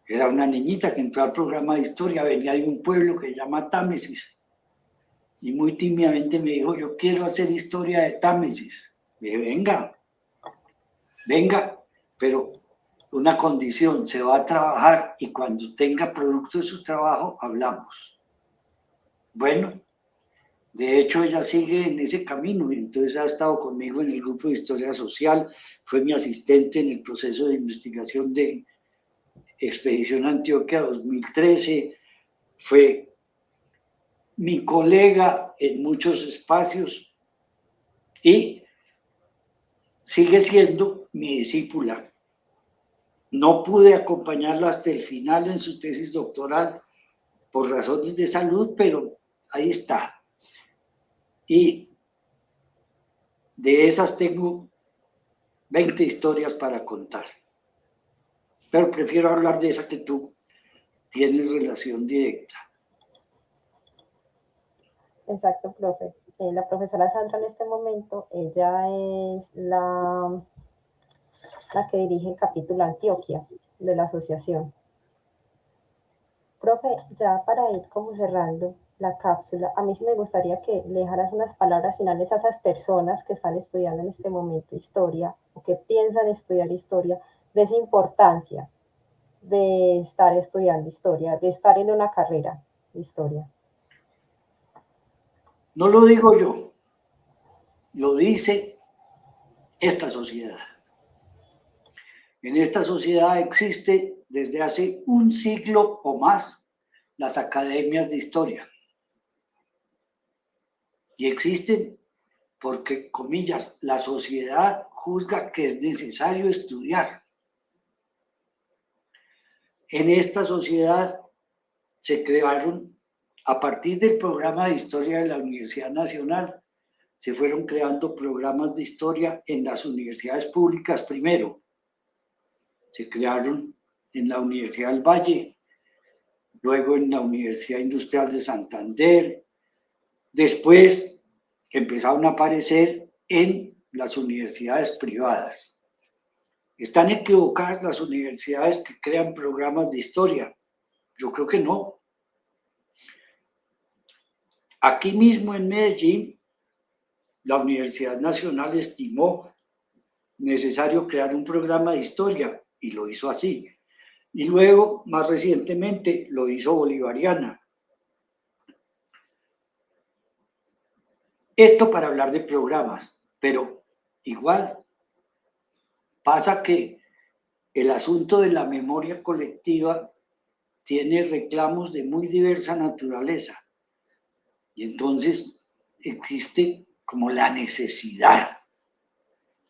Era una niñita que entró al programa de historia, venía de un pueblo que se llama Támesis. Y muy tímidamente me dijo, yo quiero hacer historia de Támesis. Dije, venga, pero una condición, se va a trabajar y cuando tenga producto de su trabajo, hablamos. Bueno, de hecho ella sigue en ese camino y entonces ha estado conmigo en el grupo de historia social, fue mi asistente en el proceso de investigación de Expedición Antioquia 2013, fue mi colega en muchos espacios y sigue siendo mi discípula. No pude acompañarla hasta el final en su tesis doctoral por razones de salud, pero ahí está. Y de esas tengo 20 historias para contar. Pero prefiero hablar de esa que tú tienes relación directa. Exacto, profe. La profesora Sandra en este momento, ella es la que dirige el capítulo Antioquia de la asociación. Profe, ya para ir como cerrando la cápsula, a mí sí me gustaría que le dejaras unas palabras finales a esas personas que están estudiando en este momento historia o que piensan estudiar historia, de esa importancia de estar estudiando historia, de estar en una carrera de historia? No lo digo yo, lo dice esta sociedad. En esta sociedad existe desde hace un siglo o más las academias de historia. Y existen porque, comillas, la sociedad juzga que es necesario estudiar. En esta sociedad se crearon, a partir del programa de historia de la Universidad Nacional, se fueron creando programas de historia en las universidades públicas primero. Se crearon en la Universidad del Valle, luego en la Universidad Industrial de Santander, después empezaron a aparecer en las universidades privadas. ¿Están equivocadas las universidades que crean programas de historia? Yo creo que no. Aquí mismo en Medellín, la Universidad Nacional estimó necesario crear un programa de historia y lo hizo así. Y luego, más recientemente, lo hizo Bolivariana. Esto para hablar de programas, pero igual pasa que el asunto de la memoria colectiva tiene reclamos de muy diversa naturaleza. Y entonces existe como la necesidad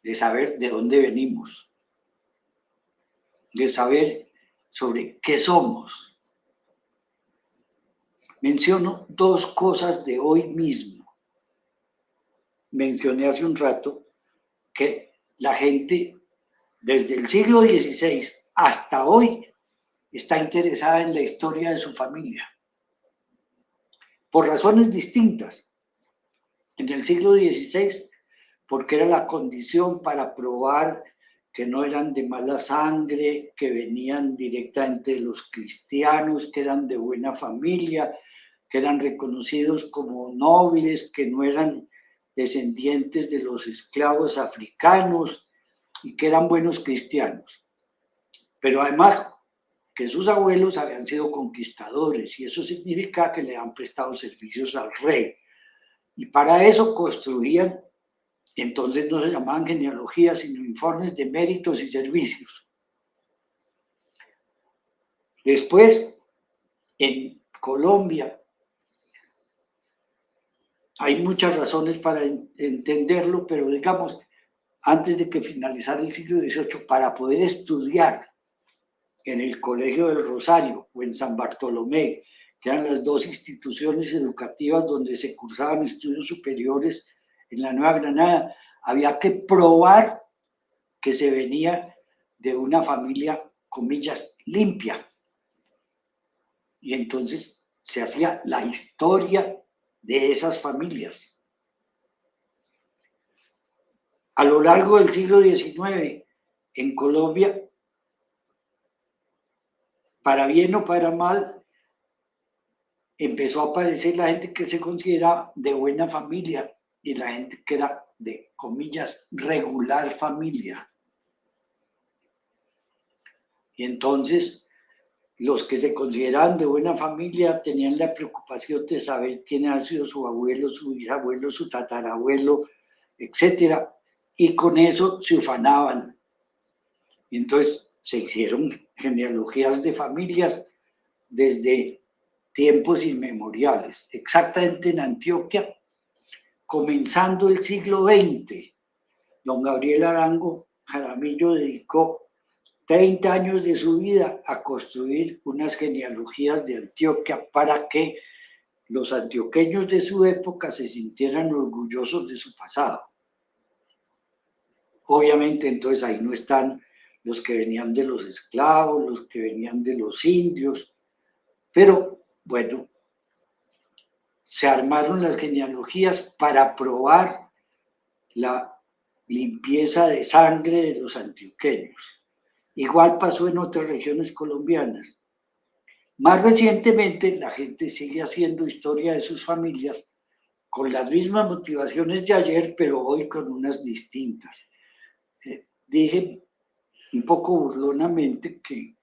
de saber de dónde venimos, de saber sobre qué somos. Menciono dos cosas de hoy mismo. Mencioné hace un rato que la gente desde el siglo XVI hasta hoy está interesada en la historia de su familia, por razones distintas. En el siglo XVI, porque era la condición para probar que no eran de mala sangre, que venían directamente de los cristianos, que eran de buena familia, que eran reconocidos como nobles, que no eran descendientes de los esclavos africanos y que eran buenos cristianos. Pero además que sus abuelos habían sido conquistadores y eso significa que le han prestado servicios al rey. Y para eso construían, entonces no se llamaban genealogías, sino informes de méritos y servicios. Después, en Colombia, hay muchas razones para entenderlo, pero digamos, antes de que finalizara el siglo XVIII, para poder estudiar en el Colegio del Rosario o en San Bartolomé, que eran las dos instituciones educativas donde se cursaban estudios superiores en la Nueva Granada, había que probar que se venía de una familia, comillas, limpia. Y entonces se hacía la historia de esas familias. A lo largo del siglo XIX, en Colombia, para bien o para mal, empezó a aparecer la gente que se consideraba de buena familia y la gente que era de, comillas, regular familia. Y entonces, los que se consideraban de buena familia tenían la preocupación de saber quién ha sido su abuelo, su bisabuelo, su tatarabuelo, etcétera, y con eso se ufanaban. Y entonces se hicieron genealogías de familias desde tiempos inmemoriales, exactamente en Antioquia, comenzando el siglo XX. Don Gabriel Arango Jaramillo dedicó 30 años de su vida a construir unas genealogías de Antioquia para que los antioqueños de su época se sintieran orgullosos de su pasado. Obviamente, entonces ahí no están los que venían de los esclavos, los que venían de los indios, pero bueno, se armaron las genealogías para probar la limpieza de sangre de los antioqueños. Igual pasó en otras regiones colombianas. Más recientemente, la gente sigue haciendo historia de sus familias con las mismas motivaciones de ayer, pero hoy con unas distintas. Dije un poco burlonamente que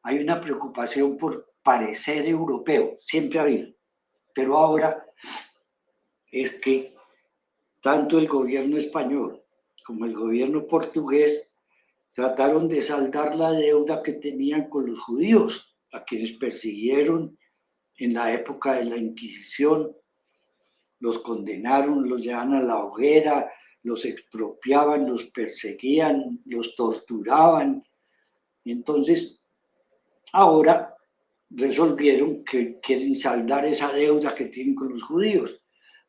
hay una preocupación por parecer europeo, siempre ha habido, pero ahora es que tanto el gobierno español como el gobierno portugués trataron de saldar la deuda que tenían con los judíos, a quienes persiguieron en la época de la Inquisición, los condenaron, los llevaban a la hoguera, los expropiaban, los perseguían, los torturaban. Entonces, ahora resolvieron que quieren saldar esa deuda que tienen con los judíos.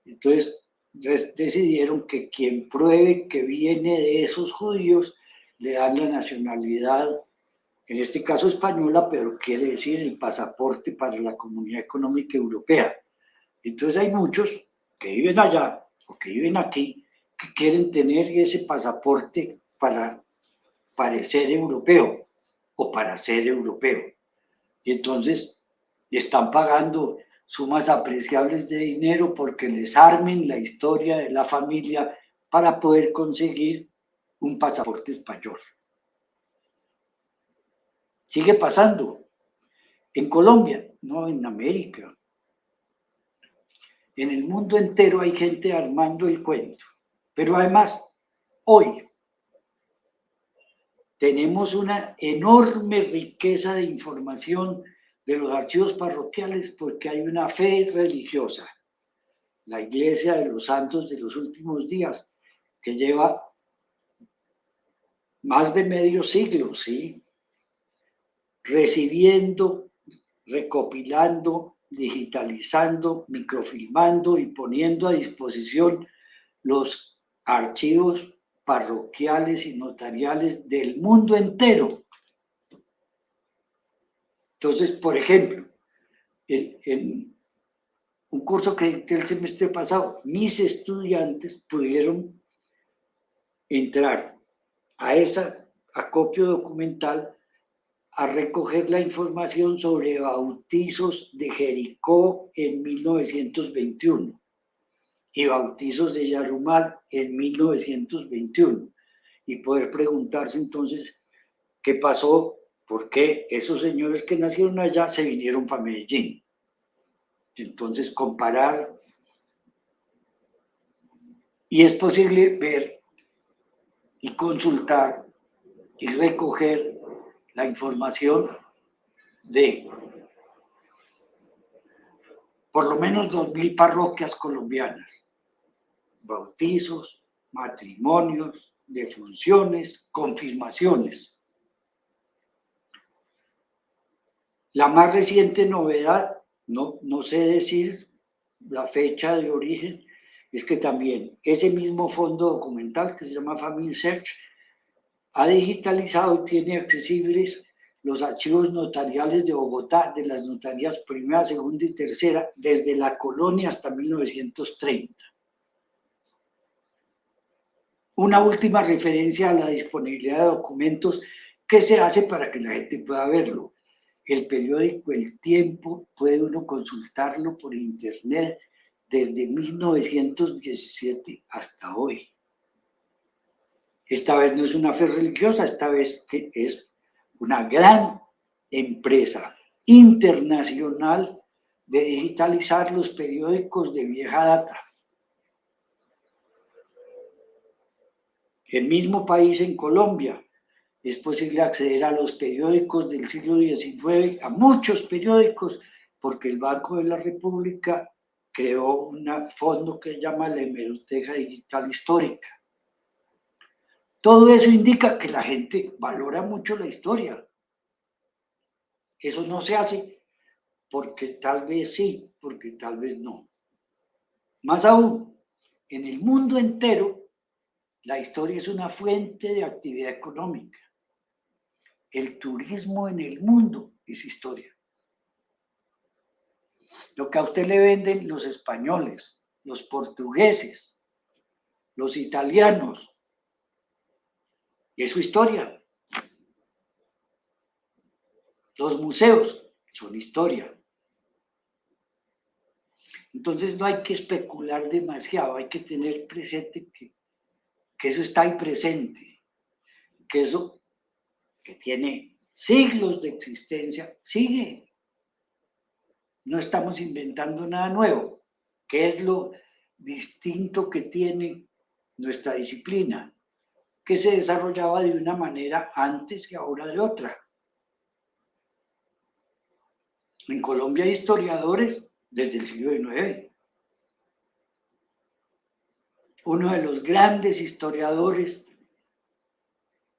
Entonces, decidieron que quien pruebe que viene de esos judíos le dan la nacionalidad, en este caso española, pero quiere decir el pasaporte para la Comunidad Económica Europea. Entonces hay muchos que viven allá o que viven aquí que quieren tener ese pasaporte para parecer europeo o para ser europeo. Y entonces están pagando sumas apreciables de dinero porque les armen la historia de la familia para poder conseguir un pasaporte español. Sigue pasando. En Colombia, no en América. En el mundo entero hay gente armando el cuento. Pero además, hoy tenemos una enorme riqueza de información de los archivos parroquiales porque hay una fe religiosa, la Iglesia de los Santos de los Últimos Días, que lleva más de medio siglo, ¿sí? Recibiendo, recopilando, digitalizando, microfilmando y poniendo a disposición los archivos parroquiales y notariales del mundo entero. Entonces, por ejemplo, en un curso que dicté el semestre pasado, mis estudiantes pudieron entrar a ese acopio documental a recoger la información sobre bautizos de Jericó en 1921 y bautizos de Yarumal en 1921 y poder preguntarse entonces qué pasó, por qué esos señores que nacieron allá se vinieron para Medellín. Entonces comparar, y es posible ver y consultar y recoger la información de por lo menos 2.000 parroquias colombianas, bautizos, matrimonios, defunciones, confirmaciones. La más reciente novedad, no sé decir la fecha de origen, es que también ese mismo fondo documental que se llama Family Search ha digitalizado y tiene accesibles los archivos notariales de Bogotá, de las notarías primera, segunda y tercera, desde la colonia hasta 1930. Una última referencia a la disponibilidad de documentos que se hace para que la gente pueda verlo. El periódico El Tiempo puede uno consultarlo por internet desde 1917 hasta hoy. Esta vez no es una fe religiosa, esta vez que es una gran empresa internacional de digitalizar los periódicos de vieja data. El mismo país, en Colombia, es posible acceder a los periódicos del siglo XIX, a muchos periódicos, porque el Banco de la República creó un fondo que se llama la Hemeroteca Digital Histórica. Todo eso indica que la gente valora mucho la historia. Eso no se hace porque tal vez sí, porque tal vez no. Más aún, en el mundo entero, la historia es una fuente de actividad económica. El turismo en el mundo es historia. Lo que a usted le venden los españoles, los portugueses, los italianos, es su historia. Los museos son historia. Entonces no hay que especular demasiado, hay que tener presente que eso está ahí presente, que eso que tiene siglos de existencia, sigue. No estamos inventando nada nuevo. ¿Qué es lo distinto que tiene nuestra disciplina? Que se desarrollaba de una manera antes y ahora de otra. En Colombia hay historiadores desde el siglo XIX. Uno de los grandes historiadores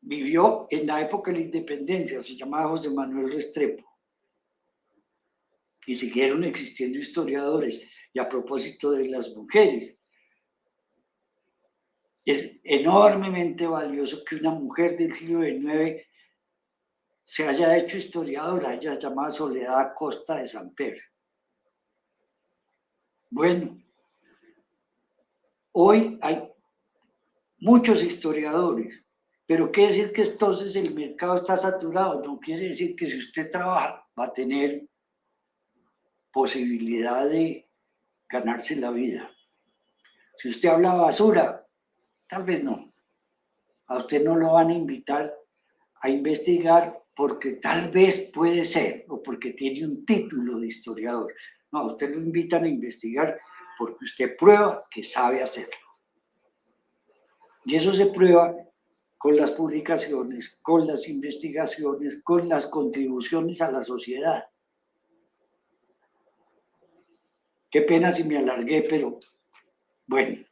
vivió en la época de la independencia, se llamaba José Manuel Restrepo. Y siguieron existiendo historiadores. Y a propósito de las mujeres, es enormemente valioso que una mujer del siglo XIX se haya hecho historiadora. Ella se llamaba Soledad Acosta de Samper. Bueno, hoy hay muchos historiadores, pero ¿quiere decir que entonces el mercado está saturado? No quiere decir que si usted trabaja va a tener posibilidad de ganarse la vida. Si usted habla basura, tal vez no. A usted no lo van a invitar a investigar porque tal vez puede ser o porque tiene un título de historiador. No, a usted lo invitan a investigar porque usted prueba que sabe hacerlo. Y eso se prueba con las publicaciones, con las investigaciones, con las contribuciones a la sociedad. Qué pena si me alargué, pero bueno.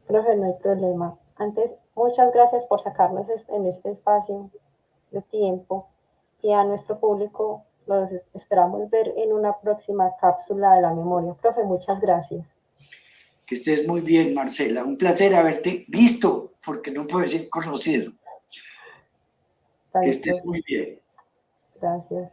Profe, no hay problema. Antes, muchas gracias por sacarnos en este espacio de tiempo y a nuestro público los esperamos ver en una próxima cápsula de la memoria. Profe, muchas gracias. Que estés muy bien, Marcela. Un placer haberte visto, porque no puedo decir conocido. Que estés muy bien. Gracias.